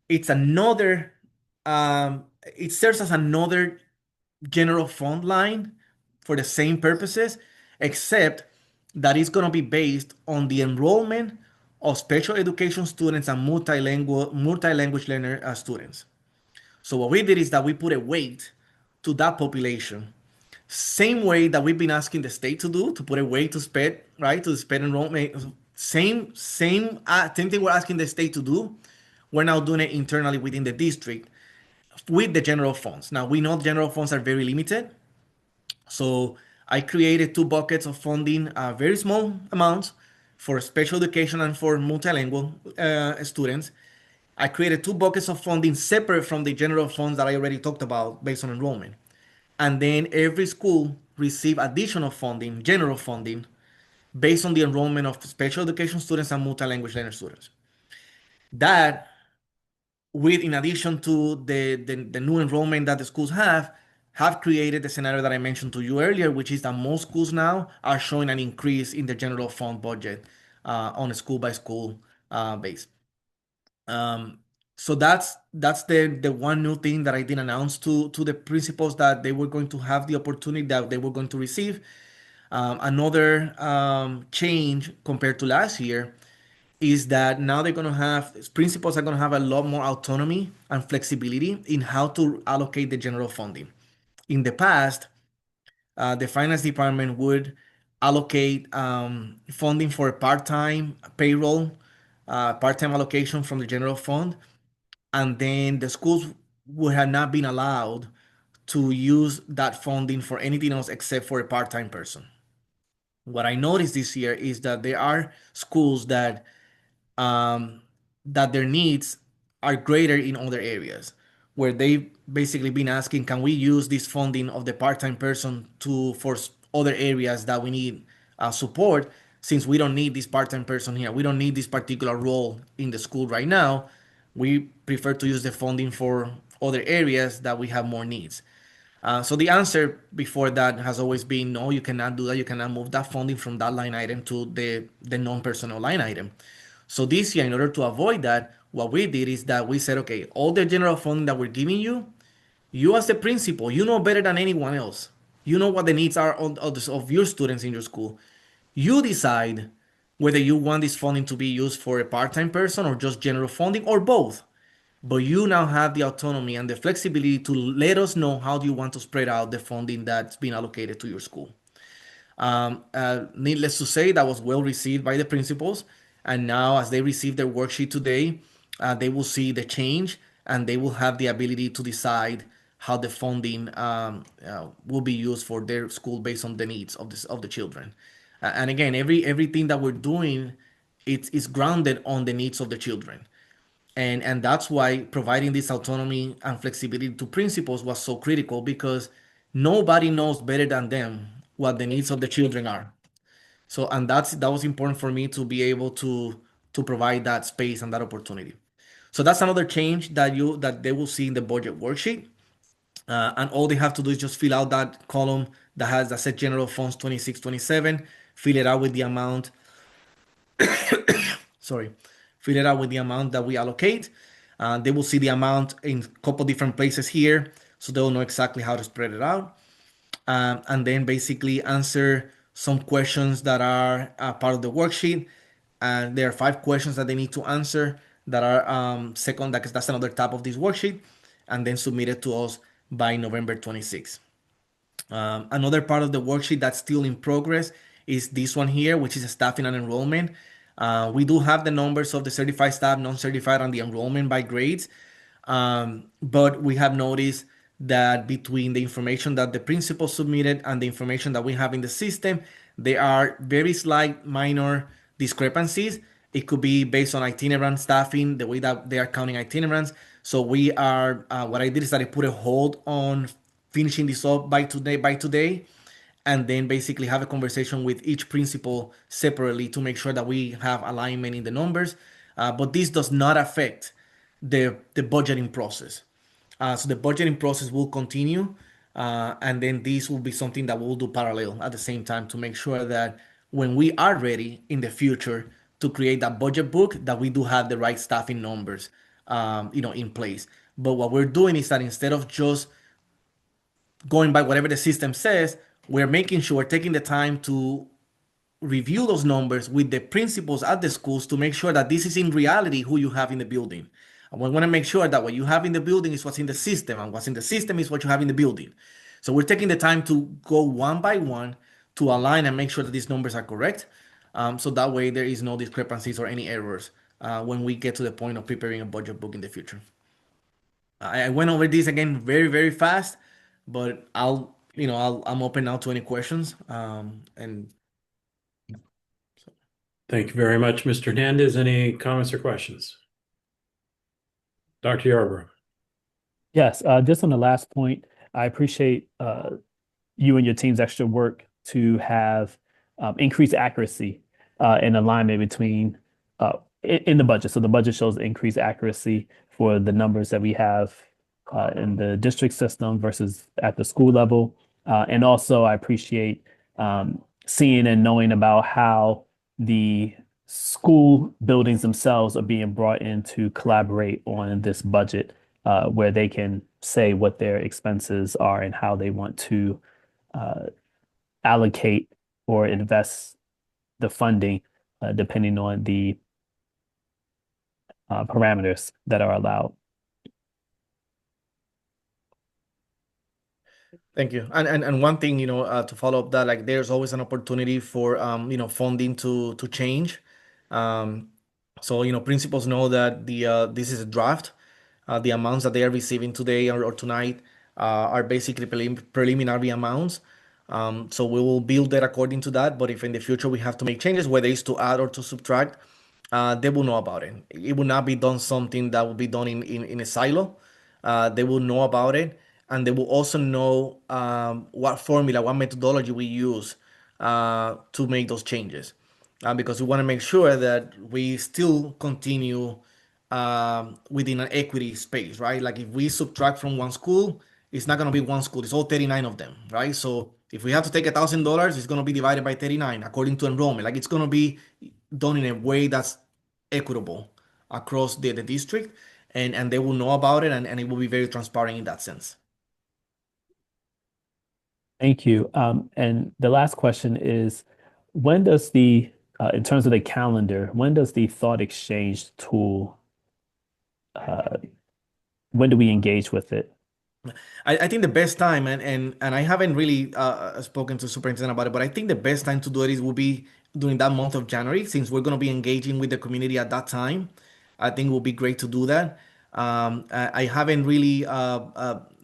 it's another, it serves as another general fund line for the same purposes, except that it's going to be based on the enrollment of special education students and multi-language learner students. So what we did is that we put a weight to that population, same way that we've been asking the state to do, to put a weight to SPED, right, to SPED enrollment. Same thing we're asking the state to do. We're now doing it internally within the district with the general funds. Now we know the general funds are very limited, so I created 2 buckets of funding, very small amounts for special education and for multilingual students. I created 2 buckets of funding separate from the general funds that I already talked about based on enrollment. And then every school receive additional funding, general funding, based on the enrollment of special education students and multilanguage learner students. That, in addition to the new enrollment that the schools have created the scenario that I mentioned to you earlier, which is that most schools now are showing an increase in the general fund budget on a school by school base. So that's the one new thing that I did announce to the principals, that they were going to have the opportunity that they were going to receive. Another change compared to last year is that now principals are going to have a lot more autonomy and flexibility in how to allocate the general funding. In the past, the finance department would allocate funding for part-time payroll, part-time allocation from the general fund, and then the schools would have not been allowed to use that funding for anything else except for a part-time person. What I noticed this year is that there are schools that that their needs are greater in other areas, where they've basically been asking, can we use this funding of the part-time person to for other areas that we need support, since we don't need this part-time person here, we don't need this particular role in the school right now. We prefer to use the funding for other areas that we have more needs. So the answer before that has always been no, you cannot do that. You cannot move that funding from that line item to the non-personnel line item. So this year, in order to avoid that, what we did is that we said, okay, all the general funding that we're giving you, you as the principal, you know better than anyone else. You know what the needs are of your students in your school. You decide whether you want this funding to be used for a part-time person or just general funding or both. But you now have the autonomy and the flexibility to let us know how do you want to spread out the funding that's been allocated to your school. Needless to say, that was well received by the principals. And now, as they receive their worksheet today, they will see the change and they will have the ability to decide how the funding will be used for their school based on the needs of the children. And again, everything that we're doing, it's grounded on the needs of the children. And that's why providing this autonomy and flexibility to principals was so critical, because nobody knows better than them what the needs of the children are. So, and that was important for me to be able to provide that space and that opportunity. So that's another change that they will see in the budget worksheet. And all they have to do is just fill out that column that said general funds 2627, fill it out with the amount, sorry, fill it out with the amount that we allocate. They will see the amount in a couple different places here, so they'll know exactly how to spread it out. And then basically answer some questions that are part of the worksheet. And there are 5 questions that they need to answer that are second, that's another tab of this worksheet, and then submit it to us by November 26th. Another part of the worksheet that's still in progress is this one here, which is staffing and enrollment. We do have the numbers of the certified staff, non-certified, and the enrollment by grades. But we have noticed that between the information that the principal submitted and the information that we have in the system, there are very slight minor discrepancies. It could be based on itinerant staffing, the way that they are counting itinerants. So we are, what I did is that I put a hold on finishing this up by today, and then basically have a conversation with each principal separately to make sure that we have alignment in the numbers. But this does not affect the budgeting process. So the budgeting process will continue, and then this will be something that we'll do parallel at the same time to make sure that when we are ready in the future to create that budget book, that we do have the right staffing numbers, in place. But what we're doing is that instead of just going by whatever the system says, we're making sure we're taking the time to review those numbers with the principals at the schools to make sure that this is in reality who you have in the building. And we want to make sure that what you have in the building is what's in the system, and what's in the system is what you have in the building. So we're taking the time to go one by one to align and make sure that these numbers are correct. So that way there is no discrepancies or any errors when we get to the point of preparing a budget book in the future. I went over this again very, very fast, but I'm open now to any questions. And Thank you very much, Mr. Hernandez. Any comments or questions? Dr. Yarbrough. Yes, just on the last point, I appreciate you and your team's extra work to have increased accuracy and alignment between in the budget. So the budget shows increased accuracy for the numbers that we have in the district system versus at the school level. And also, I appreciate seeing and knowing about how the school buildings themselves are being brought in to collaborate on this budget, where they can say what their expenses are and how they want to uh, allocate or invest the funding, depending on the parameters that are allowed. thank you. And one thing, to follow up that, like, there's always an opportunity for funding to change. Um, so principals know that this is a draft. The amounts that they are receiving today or tonight are basically preliminary amounts. So we will build that according to that. But if in the future we have to make changes, whether it's to add or to subtract, they will know about it. It will not be done something that will be done in a silo. They will know about it, and they will also know what formula, what methodology we use to make those changes. Because we want to make sure that we still continue within an equity space, right? Like if we subtract from one school, it's not going to be one school, it's all 39 of them, right? So if we have to take $1,000, it's going to be divided by 39 according to enrollment. Like it's going to be done in a way that's equitable across the district, and they will know about it, and it will be very transparent in that sense. Thank you. And the last question is, when does in terms of the calendar, when does the thought exchange tool, uh, when do we engage with it? I think the best time, and I haven't really spoken to superintendent about it, but I think the best time to do it is will be during that month of January, since we're going to be engaging with the community at that time. I think it will be great to do that. I haven't really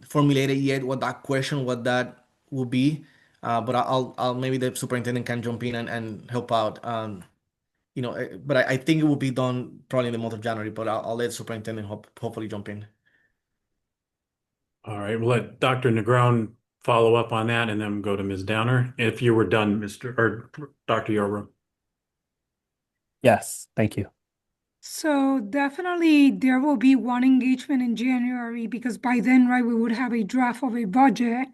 formulated yet what that question, what that will be, but I'll maybe the superintendent can jump in and help out. But I think it will be done probably in the month of January, but I'll let the superintendent hopefully jump in. All right, we'll let Dr. Negron follow up on that and then go to Ms. Downer. If you were done, Dr. Yarbrough. Yes, thank you. So definitely there will be one engagement in January because by then, right, we would have a draft of a budget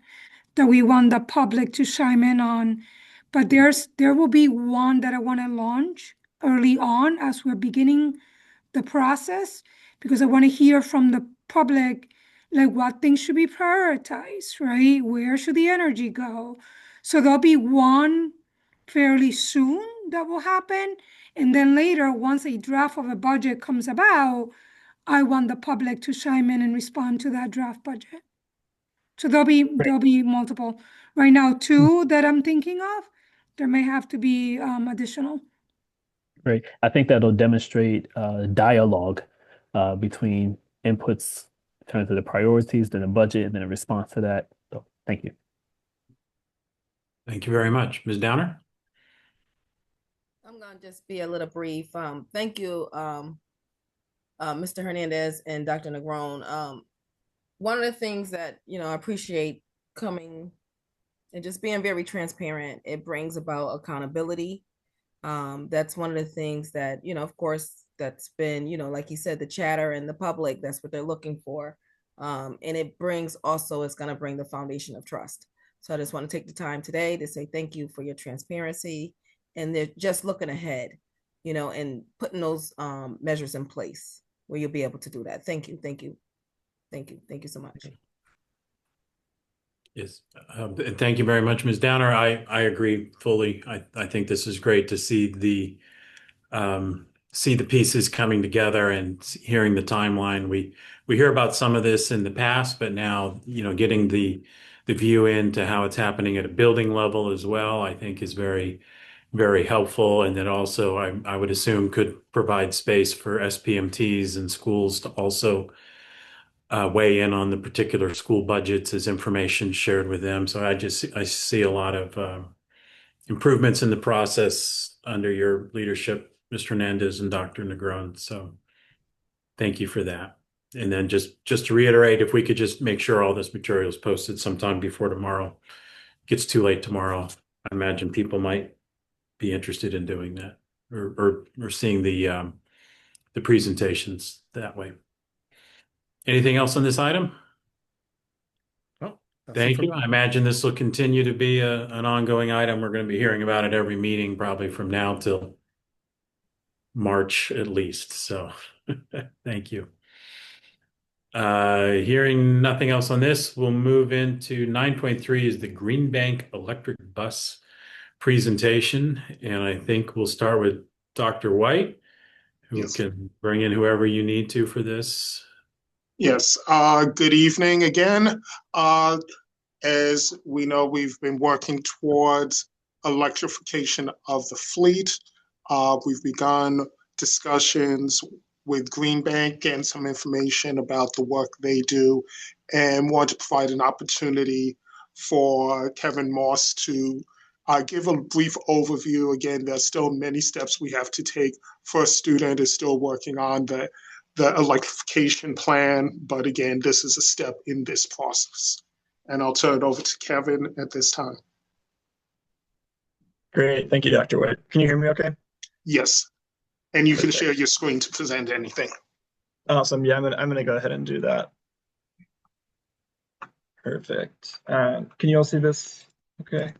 that we want the public to chime in on. But there will be one that I want to launch early on as we're beginning the process because I want to hear from the public like what things should be prioritized, right? Where should the energy go? So there'll be one fairly soon that will happen. And then later, once a draft of a budget comes about, I want the public to chime in and respond to that draft budget. So there'll be multiple. Right now, two that I'm thinking of. There may have to be additional. Great. I think that'll demonstrate dialogue between inputs in terms of the priorities, then the budget, and then a response to that. So thank you. Thank you very much. Ms. Downer? I'm gonna just be a little brief. Thank you, Mr. Hernandez and Dr. Negron. One of the things that I appreciate coming and just being very transparent, it brings about accountability. That's one of the things that, of course, that's been, like you said, the chatter and the public, that's what they're looking for. And it brings also, it's going to bring the foundation of trust. So I just want to take the time today to say thank you for your transparency. And they're just looking ahead, and putting those measures in place where you'll be able to do that. Thank you. Thank you. Thank you. Thank you so much. Yes. Thank you very much, Ms. Downer. I agree fully. I think this is great to see the pieces coming together and hearing the timeline. We hear about some of this in the past, but now, getting the view into how it's happening at a building level as well, I think is very, very helpful. And that also, I would assume, could provide space for SPMTs and schools to also weigh in on the particular school budgets as information shared with them. So I see a lot of improvements in the process under your leadership, Mr. Hernandez and Dr. Negron. So thank you for that. And then just to reiterate, if we could just make sure all this material is posted sometime before tomorrow. It gets too late tomorrow. I imagine people might be interested in doing that or seeing the presentations that way. Anything else on this item? Oh, Thank you. I imagine this will continue to be an ongoing item. We're going to be hearing about it every meeting, probably from now till March at least. So thank you. Hearing nothing else on this, we'll move into 9.3 is the Green Bank electric bus presentation. And I think we'll start with Dr. White, who Yes. can bring in whoever you need to for this. Yes. Good evening again. As we know, we've been working towards electrification of the fleet. We've begun discussions with Green Bank, getting some information about the work they do, and want to provide an opportunity for Kevin Moss to give a brief overview. Again, there's still many steps we have to take. First student is still working on the electrification plan, but again, this is a step in this process. And I'll turn it over to Kevin at this time. Great. Thank you, Dr. White. Can you hear me okay? Yes. And you can Perfect. share your screen to present anything. Awesome. Yeah, I'm gonna go ahead and do that. Perfect. Can you all see this? Okay.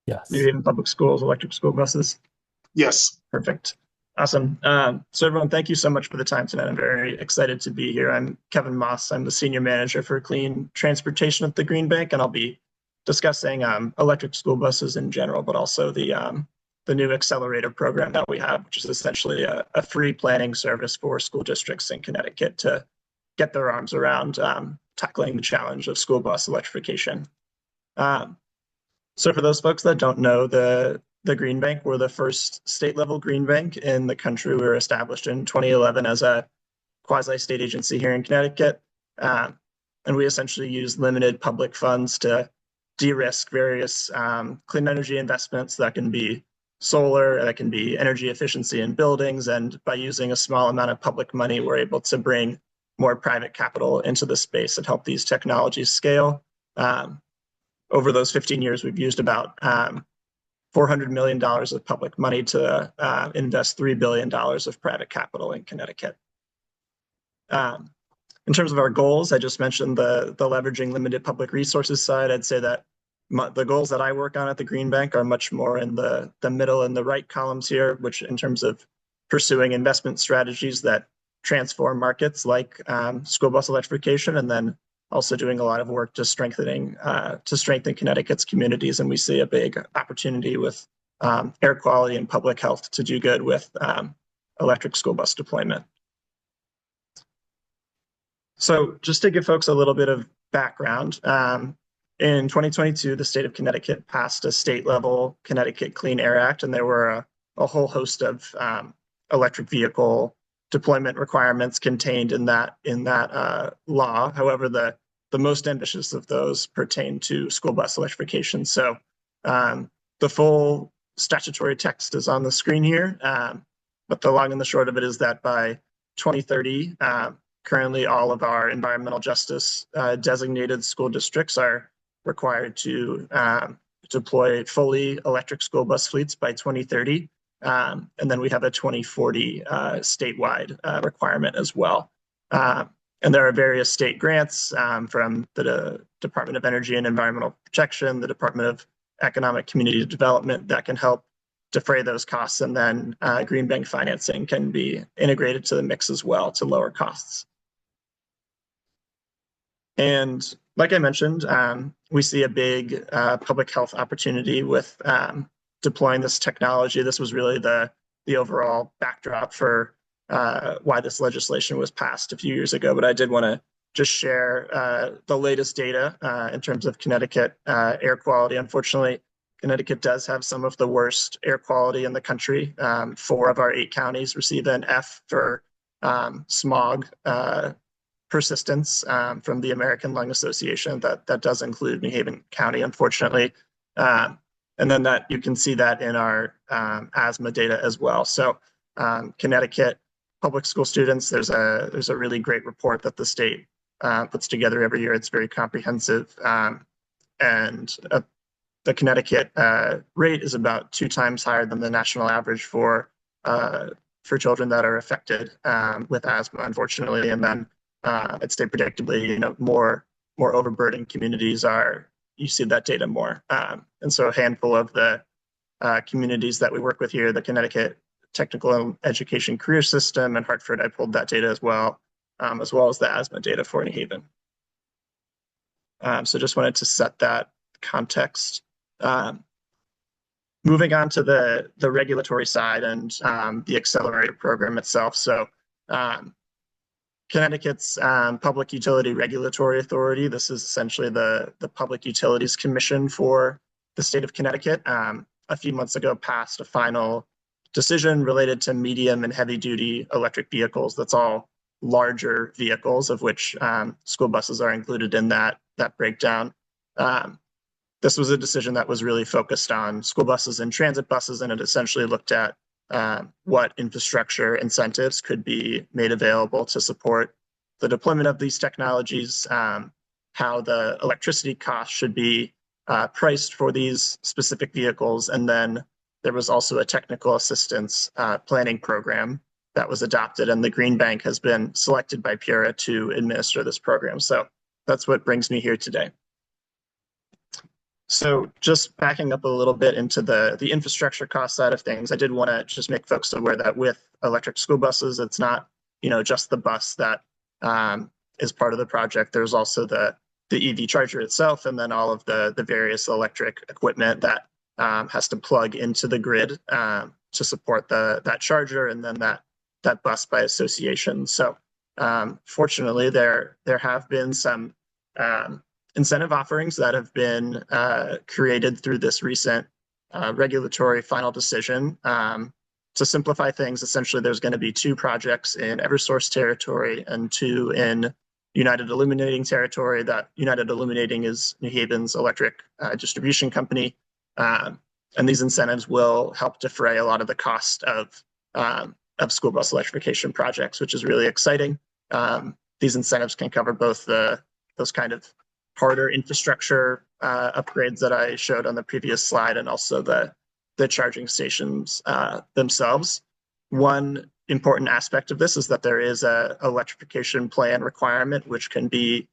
Yes. New Haven Public Schools, electric school buses. Yes. Perfect. Awesome. So everyone, thank you so much for the time tonight. I'm very excited to be here. I'm Kevin Moss. I'm the Senior Manager for Clean Transportation at the Green Bank, and I'll be discussing electric school buses in general, but also the new accelerator program that we have, which is essentially a free planning service for school districts in Connecticut to get their arms around tackling the challenge of school bus electrification. So for those folks that don't know, the Green Bank, we're the first state level green bank in the country. We were established in 2011 as a quasi-state agency here in Connecticut. And we essentially use limited public funds to de-risk various clean energy investments that can be solar, that can be energy efficiency in buildings. And by using a small amount of public money, we're able to bring more private capital into the space and help these technologies scale. Over those 15 years, we've used about $400 million of public money to invest $3 billion of private capital in Connecticut. In terms of our goals, I just mentioned the leveraging limited public resources side. I'd say that the goals that I work on at the Green Bank are much more in the middle and the right columns here, which in terms of pursuing investment strategies that transform markets like school bus electrification, and then also doing a lot of work to strengthen Connecticut's communities. And we see a big opportunity with air quality and public health to do good with electric school bus deployment. So just to give folks a little bit of background, in 2022, the state of Connecticut passed a state level Connecticut Clean Air Act, and there were a whole host of electric vehicle deployment requirements contained in that law. However, the most ambitious of those pertain to school bus electrification. So the full statutory text is on the screen here, but the long and the short of it is that by 2030, currently all of our environmental justice designated school districts are required to deploy fully electric school bus fleets by 2030. And then we have a 2040 statewide requirement as well. And there are various state grants from the Department of Energy and Environmental Protection, the Department of Economic Community Development that can help defray those costs. And then Green Bank financing can be integrated to the mix as well to lower costs. And like I mentioned, we see a big public health opportunity with deploying this technology. This was really the overall backdrop for why this legislation was passed a few years ago. But I did want to just share the latest data in terms of Connecticut air quality. Unfortunately, Connecticut does have some of the worst air quality in the country. 4 of our 8 counties receive an F for smog persistence from the American Lung Association. That does include New Haven County, unfortunately. And then that you can see that in our asthma data as well. So Connecticut public school students, there's a really great report that the state puts together every year. It's very comprehensive. And the Connecticut rate is about 2 times higher than the national average for children that are affected with asthma, unfortunately. And then I'd say predictably, more overburdened communities you see that data more. And so a handful of the communities that we work with here, the Connecticut Technical Education Career System and Hartford, I pulled that data as well as the asthma data for New Haven. So just wanted to set that context. Moving on to the regulatory side and the accelerator program itself. So Connecticut's Public Utility Regulatory Authority, this is essentially the Public Utilities Commission for the state of Connecticut, a few months ago passed a final decision related to medium and heavy duty electric vehicles. That's all larger vehicles, of which school buses are included in that breakdown. this was a decision that was really focused on school buses and transit buses, and it essentially looked at what infrastructure incentives could be made available to support the deployment of these technologies, how the electricity costs should be priced for these specific vehicles, and then there was also a technical assistance planning program that was adopted, and the Green Bank has been selected by PURA to administer this program. So that's what brings me here today. So just backing up a little bit into the infrastructure cost side of things, I did want to just make folks aware that with electric school buses, it's not, just the bus that is part of the project. There's also the EV charger itself, and then all of the various electric equipment that has to plug into the grid to support that charger, and then that bus by association. So fortunately, there have been some incentive offerings that have been created through this recent regulatory final decision. To simplify things, essentially, there's going to be 2 projects in Eversource territory and 2 in United Illuminating territory. That United Illuminating is New Haven's electric distribution company. And these incentives will help defray a lot of the cost of school bus electrification projects, which is really exciting. These incentives can cover both those kind of harder infrastructure upgrades that I showed on the previous slide, and also the charging stations themselves. One important aspect of this is that there is a electrification plan requirement, which can be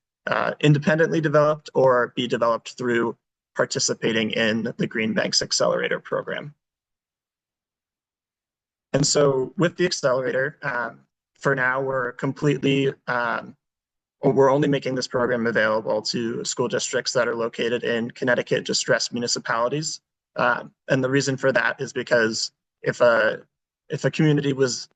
independently developed or be developed through participating in the Green Bank's accelerator program. And so with the accelerator, for now, we're only making this program available to school districts that are located in Connecticut distressed municipalities. And the reason for that is because if a community was,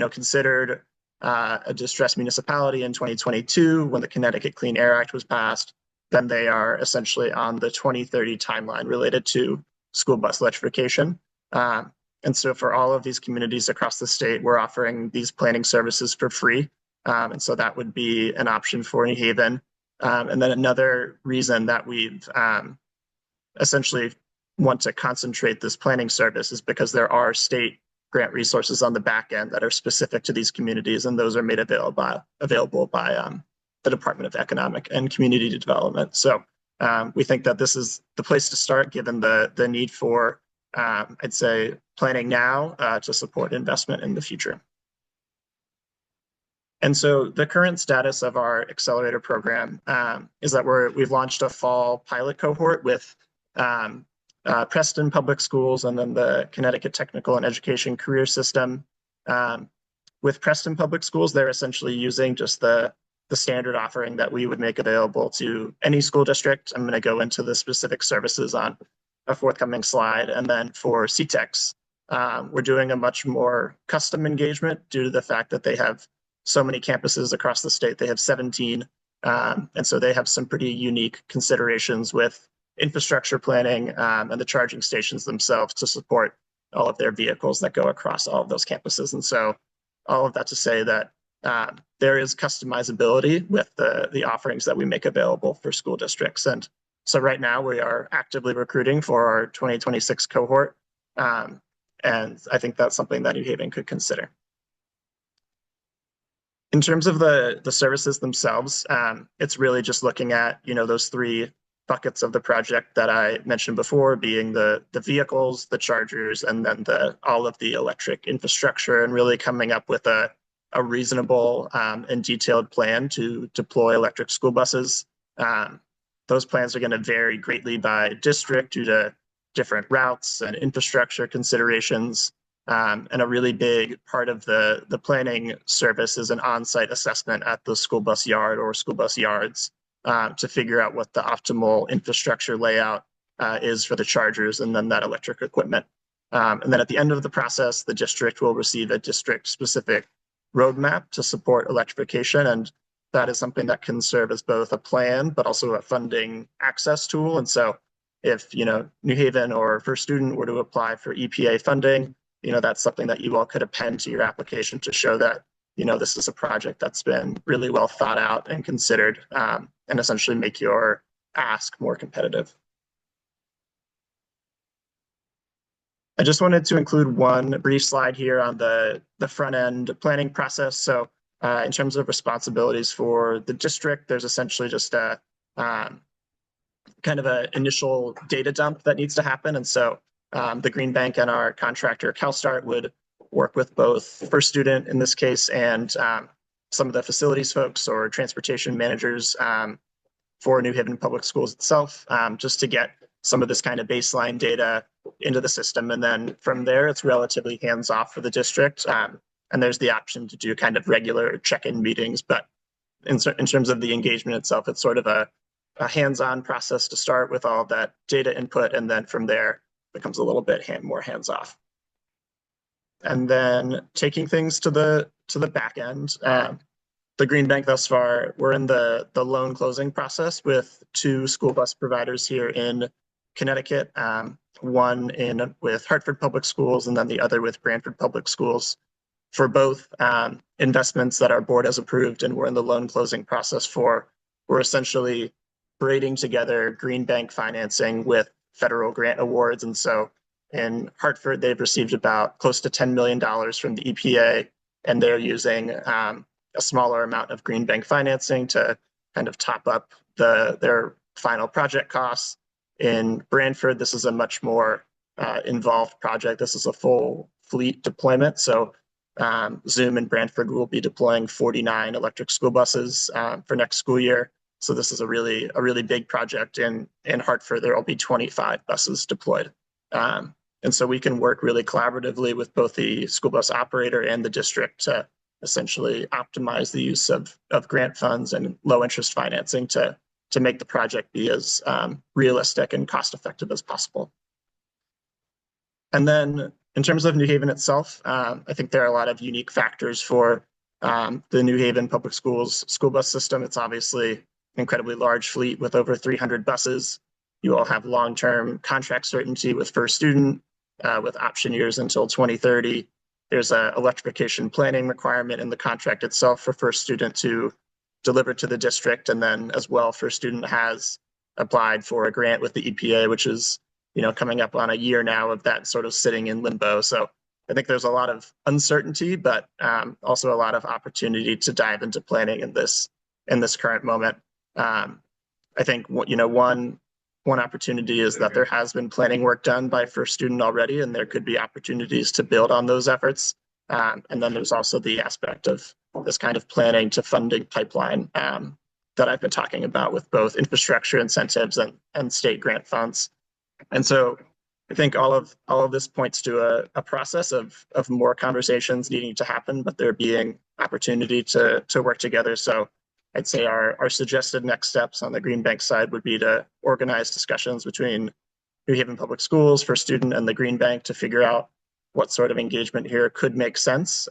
considered a distressed municipality in 2022 when the Connecticut Clean Air Act was passed, then they are essentially on the 2030 timeline related to school bus electrification. And so for all of these communities across the state, we're offering these planning services for free. And so that would be an option for New Haven. And then another reason that we've essentially want to concentrate this planning service is because there are state grant resources on the back end that are specific to these communities, and those are made available by the Department of Economic and Community Development. So we think that this is the place to start, given the need for, I'd say, planning now to support investment in the future. And so the current status of our accelerator program is that we've launched a fall pilot cohort with Preston Public Schools and then the Connecticut Technical and Education Career System. With Preston Public Schools, they're essentially using just the standard offering that we would make available to any school district. I'm going to go into the specific services on a forthcoming slide. And then for CTEX, we're doing a much more custom engagement due to the fact that they have so many campuses across the state. They have 17. And so they have some pretty unique considerations with infrastructure planning and the charging stations themselves to support all of their vehicles that go across all of those campuses. And so all of that to say that there is customizability with the offerings that we make available for school districts. And so right now we are actively recruiting for our 2026 cohort. And I think that's something that New Haven could consider. In terms of the services themselves, it's really just looking at, those 3 buckets of the project that I mentioned before, being the vehicles, the chargers, and then all of the electric infrastructure, and really coming up with a reasonable and detailed plan to deploy electric school buses. Those plans are going to vary greatly by district due to different routes and infrastructure considerations. And a really big part of the planning service is an on-site assessment at the school bus yard or school bus yards to figure out what the optimal infrastructure layout is for the chargers and then that electric equipment. And then at the end of the process, the district will receive a district-specific roadmap to support electrification. And that is something that can serve as both a plan, but also a funding access tool. And so if, New Haven or First Student were to apply for EPA funding, that's something that you all could append to your application to show that, this is a project that's been really well thought out and considered, and essentially make your ask more competitive. I just wanted to include one brief slide here on the front end planning process. So in terms of responsibilities for the district, there's essentially just a kind of an initial data dump that needs to happen. And so the Green Bank and our contractor CalStart would work with both First Student in this case and some of the facilities folks or transportation managers for New Haven Public Schools itself, just to get some of this kind of baseline data into the system. And then from there, it's relatively hands-off for the district. And there's the option to do kind of regular check-in meetings. But in terms of the engagement itself, it's sort of a hands-on process to start with all that data input. And then from there, becomes a little bit more hands-off. And then taking things to the back end, the Green Bank thus far, we're in the loan closing process with 2 school bus providers here in Connecticut, one with Hartford Public Schools and then the other with Branford Public Schools, for both investments that our board has approved and we're in the loan closing process for. We're essentially braiding together Green Bank financing with federal grant awards. And so in Hartford, they've received about close to $10 million from the EPA, and they're using a smaller amount of Green Bank financing to kind of top up their final project costs. In Branford, this is a much more involved project. This is a full fleet deployment. So Zoom and Branford will be deploying 49 electric school buses for next school year. So this is a really big project. In Hartford, there will be 25 buses deployed. And so we can work really collaboratively with both the school bus operator and the district to essentially optimize the use of grant funds and low interest financing to make the project be as realistic and cost effective as possible. And then in terms of New Haven itself, I think there are a lot of unique factors for the New Haven Public Schools school bus system. It's obviously an incredibly large fleet with over 300 buses. You all have long-term contract certainty with First Student, with option years until 2030. There's an electrification planning requirement in the contract itself for First Student to deliver to the district. And then as well, First Student has applied for a grant with the EPA, which is coming up on a year now of that sort of sitting in limbo. So I think there's a lot of uncertainty, but also a lot of opportunity to dive into planning in this current moment. I think one opportunity is that there has been planning work done by First Student already, and there could be opportunities to build on those efforts. And then there's also the aspect of this kind of planning to funding pipeline that I've been talking about with both infrastructure incentives and state grant funds. And so I think all of this points to a process of more conversations needing to happen, but there being opportunity to work together. So I'd say our suggested next steps on the Green Bank side would be to organize discussions between New Haven Public Schools, First Student, and the Green Bank to figure out what sort of engagement here could make sense.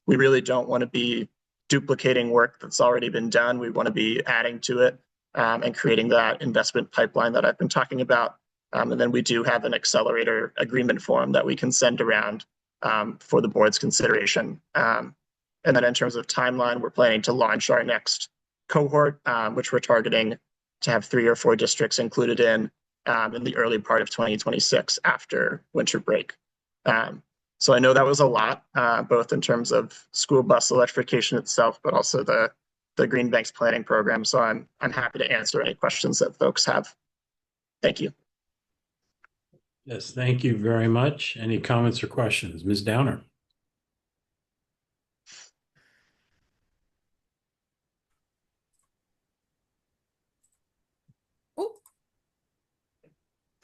We really don't want to be duplicating work that's already been done. We want to be adding to it and creating that investment pipeline that I've been talking about. And then we do have an accelerator agreement form that we can send around for the board's consideration. And then in terms of timeline, we're planning to launch our next cohort, which we're targeting to have 3 or 4 districts included in the early part of 2026 after winter break. So I know that was a lot, both in terms of school bus electrification itself, but also the Green Bank's planning program. So I'm happy to answer any questions that folks have. Thank you. Yes, thank you very much. Any comments or questions? Ms. Downer?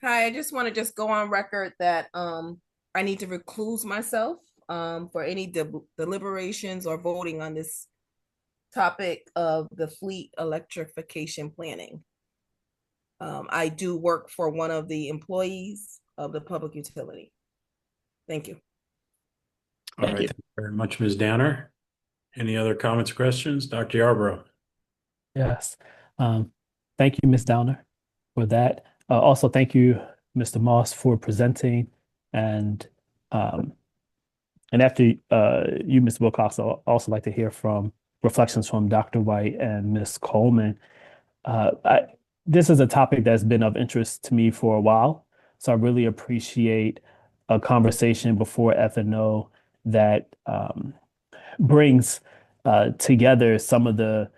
Hi, I just want to go on record that I need to recluse myself for any deliberations or voting on this topic of the fleet electrification planning. I do work for one of the employees of the public utility. Thank you. All right, thank you very much, Ms. Downer. Any other comments or questions? Dr. Yarbrough? Yes. Thank you, Ms. Downer, for that. Also, thank you, Mr. Moss, for presenting. And after you, Ms. Wilcox, I'd also like to hear from reflections from Dr. White and Ms. Coleman. This is a topic that's been of interest to me for a while, so I really appreciate a conversation before F&O that brings together some of the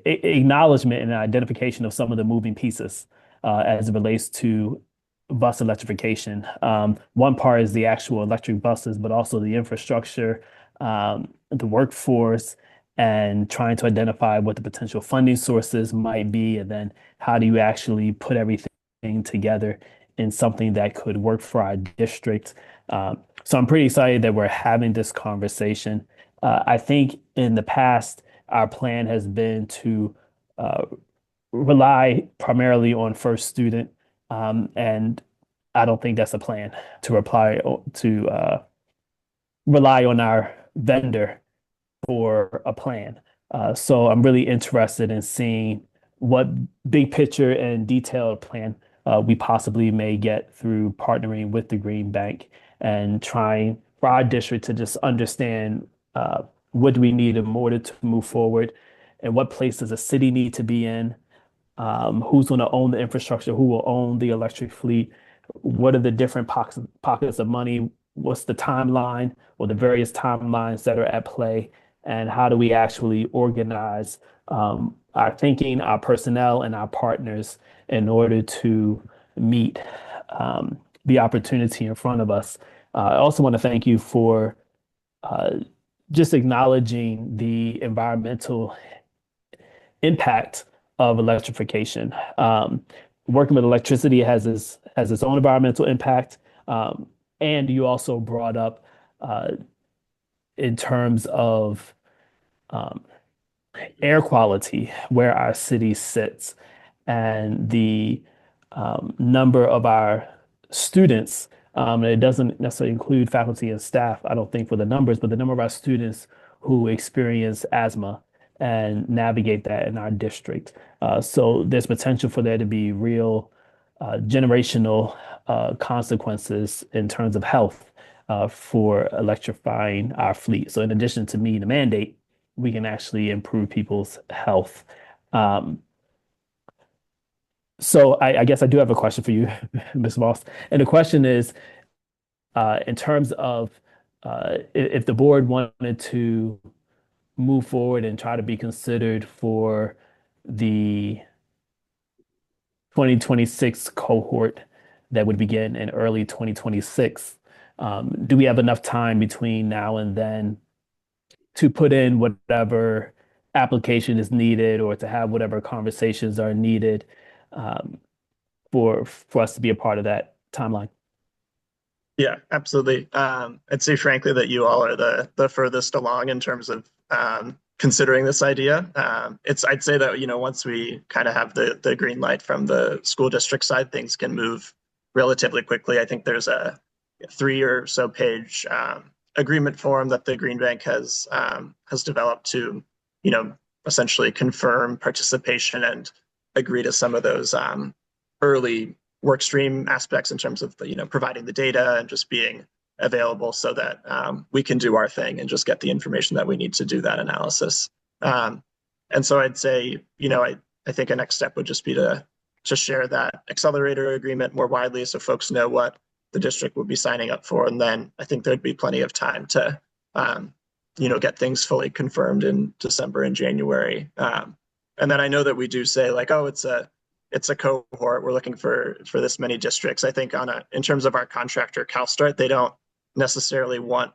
acknowledgement and identification of some of the moving pieces as it relates to bus electrification. One part is the actual electric buses, but also the infrastructure, the workforce, and trying to identify what the potential funding sources might be, and then how do you actually put everything together in something that could work for our district. So I'm pretty excited that we're having this conversation. I think in the past, our plan has been to rely primarily on first student, and I don't think that's a plan to rely on our vendor for a plan. So I'm really interested in seeing what big picture and detailed plan we possibly may get through partnering with the Green Bank and trying for our district to just understand what do we need in order to move forward and what place does the city need to be in, who's going to own the infrastructure, who will own the electric fleet, what are the different pockets of money, what's the timeline or the various timelines that are at play, and how do we actually organize our thinking, our personnel, and our partners in order to meet the opportunity in front of us. I also want to thank you for uh, just acknowledging the environmental impact of electrification. Working with electricity has its own environmental impact, and you also brought up in terms of um, air quality where our city sits and the number of our students. It doesn't necessarily include faculty and staff, I don't think, for the numbers, but the number of our students who experience asthma and navigate that in our district. So there's potential for there to be real generational consequences in terms of health for electrifying our fleet. So in addition to meeting the mandate, we can actually improve people's health. Um, so I guess I do have a question for you, Ms. Moss. And the question is, in terms of if the board wanted to move forward and try to be considered for the 2026 cohort that would begin in early 2026, do we have enough time between now and then to put in whatever application is needed or to have whatever conversations are needed um, for us to be a part of that timeline? Yeah, absolutely. I'd say frankly that you all are the furthest along in terms of considering this idea. I'd say that once we kind of have the green light from the school district side, things can move relatively quickly. I think there's a 3 or so page agreement form that the Green Bank has developed to essentially confirm participation and agree to some of those early work stream aspects in terms of providing the data and just being available so that we can do our thing and just get the information that we need to do that analysis. And so I'd say, I think a next step would just be to share that accelerator agreement more widely so folks know what the district would be signing up for. And then I think there'd be plenty of time to, get things fully confirmed in December and January. And then I know that we do say like, oh, it's a cohort. We're looking for this many districts. I think in terms of our contractor, CalSTART, they don't necessarily want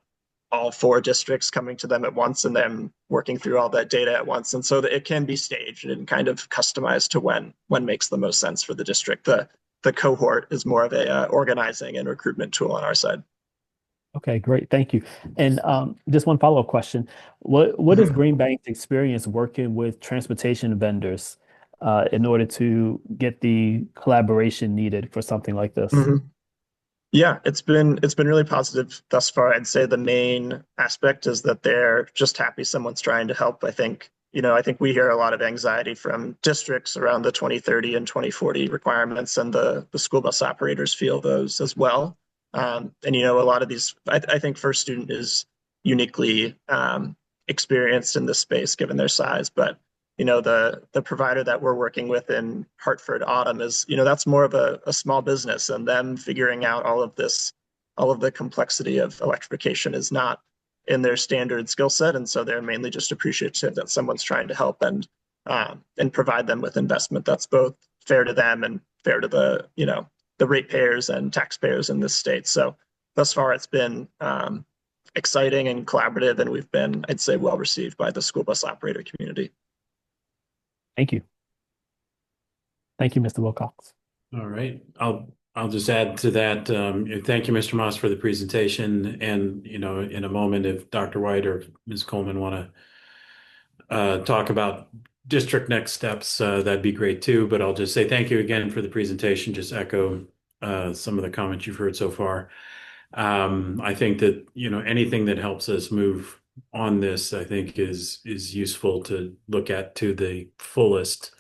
all 4 districts coming to them at once and then working through all that data at once. And so that it can be staged and kind of customized to when makes the most sense for the district. The cohort is more of a organizing and recruitment tool on our side. Okay, great. Thank you. And just one follow-up question. What is Green Bank's experience working with transportation vendors in order to get the collaboration needed for something like this? Mm-hmm. Yeah, it's been really positive thus far. I'd say the main aspect is that they're just happy someone's trying to help. I think we hear a lot of anxiety from districts around the 2030 and 2040 requirements, and the school bus operators feel those as well. And a lot of these, I think First Student is uniquely experienced in this space given their size, but the provider that we're working with in Hartford Autumn is, that's more of a small business, and them figuring out all of this all of the complexity of electrification is not in their standard skill set. And so they're mainly just appreciative that someone's trying to help and provide them with investment that's both fair to them and fair to the, the ratepayers and taxpayers in this state. So thus far it's been exciting and collaborative, and we've been, I'd say, well received by the school bus operator community. Thank you. Thank you, Mr. Wilcox. All right. I'll just add to that. Thank you, Mr. Moss, for the presentation. And, in a moment, if Dr. White or Ms. Coleman want to talk about district next steps, that'd be great too. But I'll just say thank you again for the presentation. Just echo some of the comments you've heard so far. I think that, anything that helps us move on this, I think is useful to look at to the fullest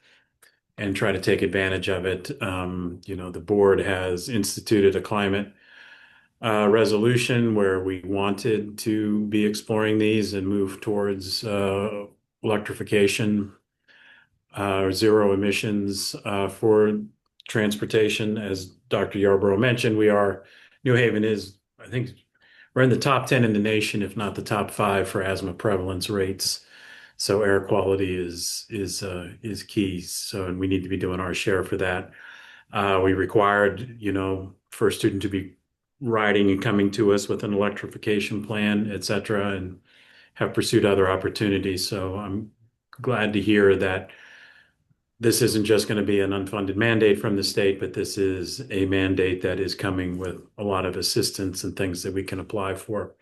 and try to take advantage of it. The board has instituted a climate resolution where we wanted to be exploring these and move towards electrification, zero emissions for transportation. As Dr. Yarborough mentioned, New Haven is, I think, we're in the top 10 in the nation, if not the top 5 for asthma prevalence rates. So air quality is key. So, and we need to be doing our share for that. We required, for a student to be riding and coming to us with an electrification plan, et cetera, and have pursued other opportunities. So I'm glad to hear that this isn't just going to be an unfunded mandate from the state, but this is a mandate that is coming with a lot of assistance and things that we can apply for.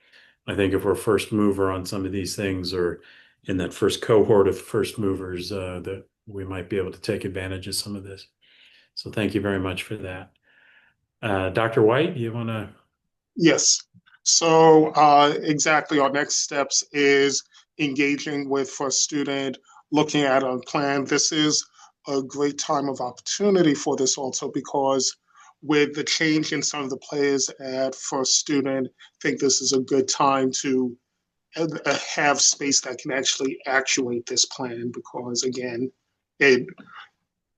I think if we're first mover on some of these things, or in that first cohort of first movers, that we might be able to take advantage of some of this. So thank you very much for that. Dr. White, you want to? Yes. So exactly, our next steps is engaging with first student, looking at a plan. This is a great time of opportunity for this also, because with the change in some of the players at first student, I think this is a good time to have space that can actually actuate this plan, because again,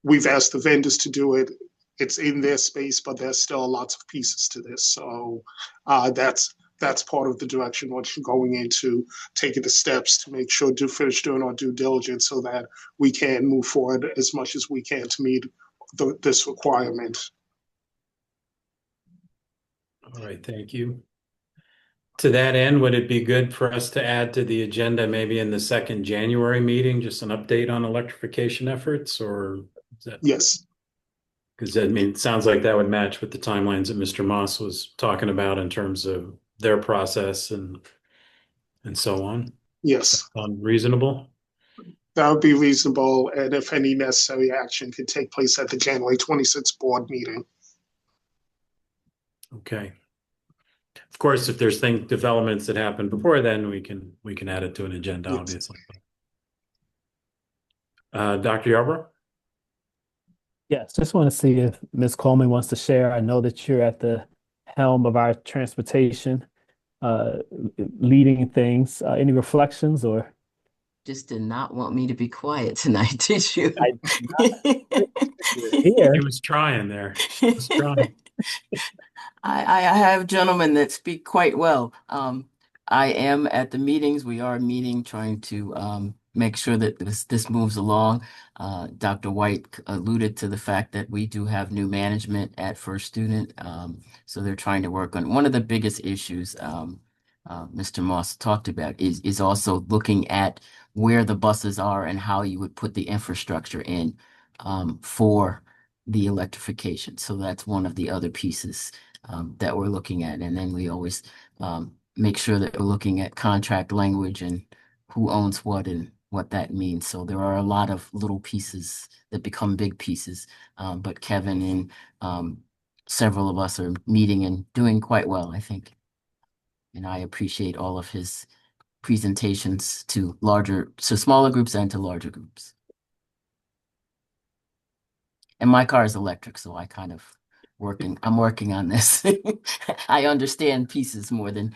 we've asked the vendors to do it. It's in their space, but there's still lots of pieces to this. So that's part of the direction once you're going into taking the steps to make sure to finish doing our due diligence so that we can move forward as much as we can to meet this requirement. All right, thank you. To that end, would it be good for us to add to the agenda, maybe in the second January meeting, just an update on electrification efforts, or is that? Yes. Because it sounds like that would match with the timelines that Mr. Moss was talking about in terms of their process and so on. Yes. Reasonable? That would be reasonable, and if any necessary action can take place at the January 26th board meeting. Okay. Of course, if there's developments that happen before then, we can add it to an agenda, yes. Obviously. Dr. Yarborough? Yes, just want to see if Ms. Coleman wants to share. I know that you're at the helm of our transportation, leading things. Any reflections or? Just did not want me to be quiet tonight, did you? I did not. Here. He was trying there. He was trying. I have gentlemen that speak quite well. I am at the meetings. We are meeting, trying to make sure that this moves along. Dr. White alluded to the fact that we do have new management at First Student. So they're trying to work on one of the biggest issues Mr. Moss talked about is also looking at where the buses are and how you would put the infrastructure in for the electrification. So that's one of the other pieces that we're looking at. And then we always make sure that we're looking at contract language and who owns what and what that means. So there are a lot of little pieces that become big pieces. But Kevin and several of us are meeting and doing quite well, I think. And I appreciate all of his presentations to smaller groups and to larger groups. And my car is electric, so I kind of I'm working on this. I understand pieces more than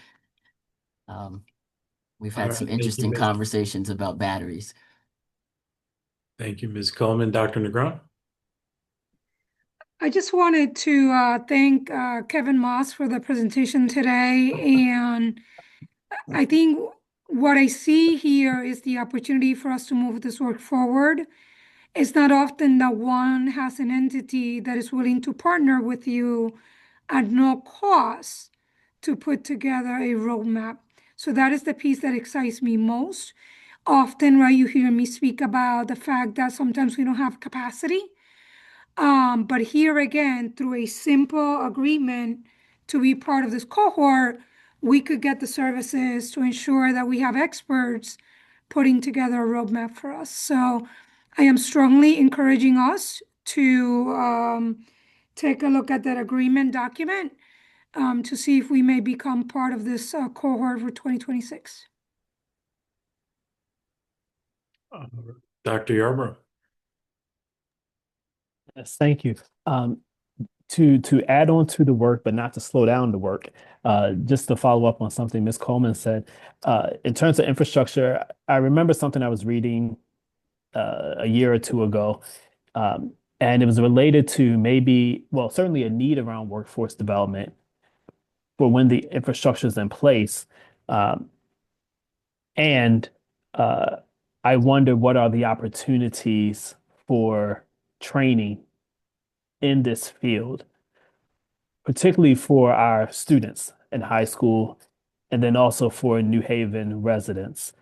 we've had some interesting conversations about batteries. Thank you, Ms. Coleman. Dr. Negron? I just wanted to thank Kevin Moss for the presentation today. And I think what I see here is the opportunity for us to move this work forward. It's not often that one has an entity that is willing to partner with you at no cost to put together a roadmap. So that is the piece that excites me most. Often, right, you hear me speak about the fact that sometimes we don't have capacity. But here again, through a simple agreement to be part of this cohort, we could get the services to ensure that we have experts putting together a roadmap for us. So I am strongly encouraging us to take a look at that agreement document to see if we may become part of this cohort for 2026. Dr. Yarbrough. Yes, thank you. To add on to the work, but not to slow down the work, just to follow up on something Ms. Coleman said, in terms of infrastructure, I remember something I was reading a year or two ago, and it was related to maybe, well, certainly a need around workforce development for when the infrastructure is in place. Um, and I wonder what are the opportunities for training in this field, particularly for our students in high school, and then also for New Haven residents.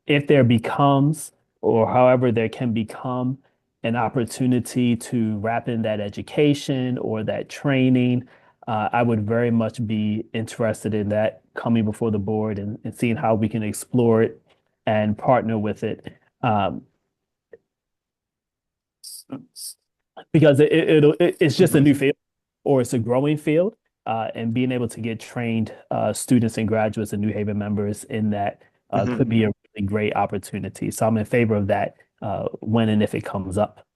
If there becomes, or however there can become, an opportunity to wrap in that education or that training, I would very much be interested in that coming before the board and seeing how we can explore it and partner with it. Because it's just a new field or it's a growing field, and being able to get trained students and graduates and New Haven members in that could be a really great opportunity. So I'm in favor of that when and if it comes up.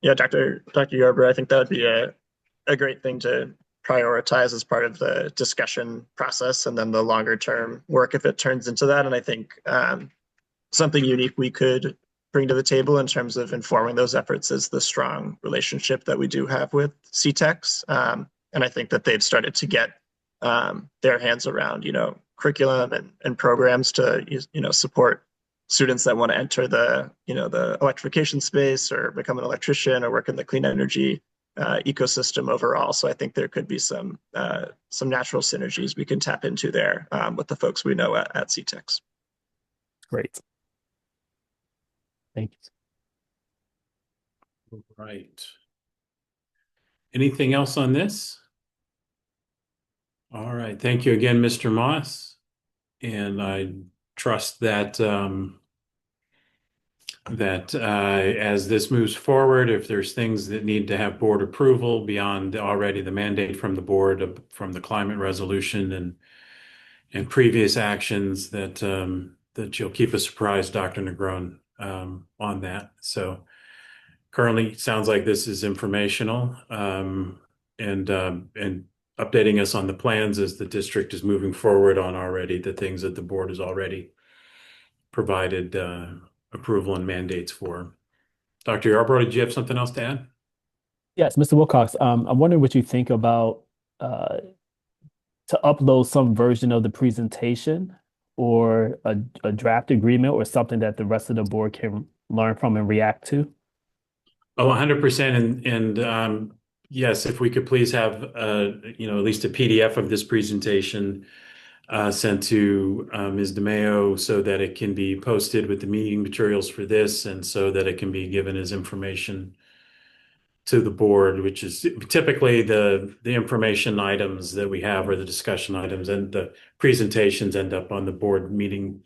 Yeah, Dr. Yarber, I think that would be a great thing to prioritize as part of the discussion process and then the longer term work if it turns into that. And I think something unique we could bring to the table in terms of informing those efforts is the strong relationship that we do have with CTEX. And I think that they've started to get their hands around, curriculum and programs to, support students that want to enter the electrification space or become an electrician or work in the clean energy ecosystem overall. So I think there could be some natural synergies we can tap into there with the folks we know at CTEX. Great. Thank you. All right. Anything else on this? All right. Thank you again, Mr. Moss. And I trust that as this moves forward, if there's things that need to have board approval beyond already the mandate from the board from the climate resolution and previous actions, that you'll keep us apprised, Dr. Negron, on that. So currently, it sounds like this is informational and updating us on the plans as the district is moving forward on already the things that the board has already provided approval and mandates for. Dr. Yarbrough, did you have something else to add? Yes, Mr. Wilcox, I'm wondering what you think about to upload some version of the presentation or a draft agreement or something that the rest of the board can learn from and react to. Oh, 100%. And yes, if we could please have at least a PDF of this presentation sent to Ms. DeMeo so that it can be posted with the meeting materials for this and so that it can be given as information to the board, which is typically the information items that we have or the discussion items, and the presentations end up on the board meeting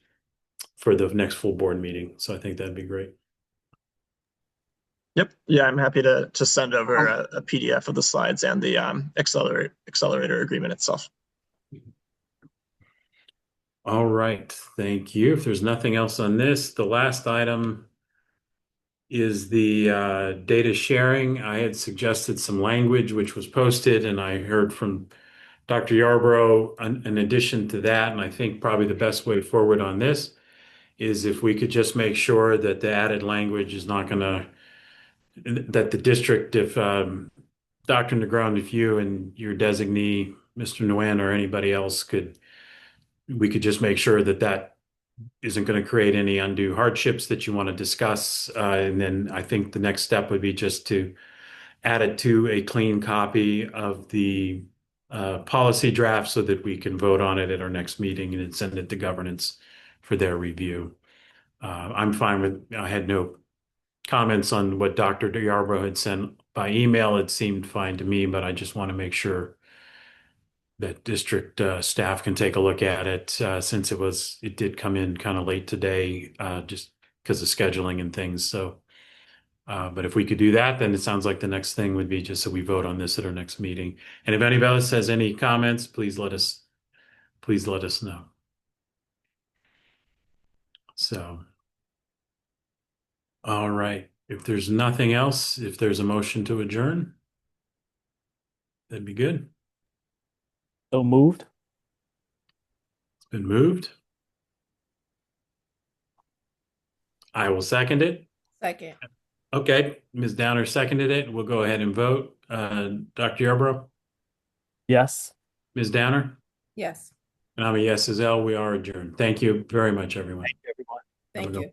for the next full board meeting. So I think that'd be great. Yep. Yeah, I'm happy to send over a PDF of the slides and the accelerator agreement itself. All right. Thank you. If there's nothing else on this, the last item is the data sharing. I had suggested some language which was posted, and I heard from Dr. Yarbrough in addition to that, and I think probably the best way forward on this is if we could just make sure that the added language is not going to that the district, if Dr. Negron, if you and your designee, Mr. Nguyen, or anybody else we could just make sure that that isn't going to create any undue hardships that you want to discuss. And then I think the next step would be just to add it to a clean copy of the policy draft so that we can vote on it at our next meeting and then send it to governance for their review. I'm fine I had no comments on what Dr. Yarbrough had sent by email. It seemed fine to me, but I just want to make sure that district staff can take a look at it since it did come in kind of late today just because of scheduling and things. So, but if we could do that, then it sounds like the next thing would be just so we vote on this at our next meeting. And if anybody else has any comments, please let us know. So, all right. If there's nothing else, if there's a motion to adjourn, that'd be good. So moved. It's been moved. I will second it. Second. Okay, Ms. Downer seconded it. We'll go ahead and vote. Dr. Yarbrough, Yes. Ms. Downer, Yes. and I'm a yes as well. We are adjourned. Thank you very much, everyone. Thank you, everyone. Have a Thank good you.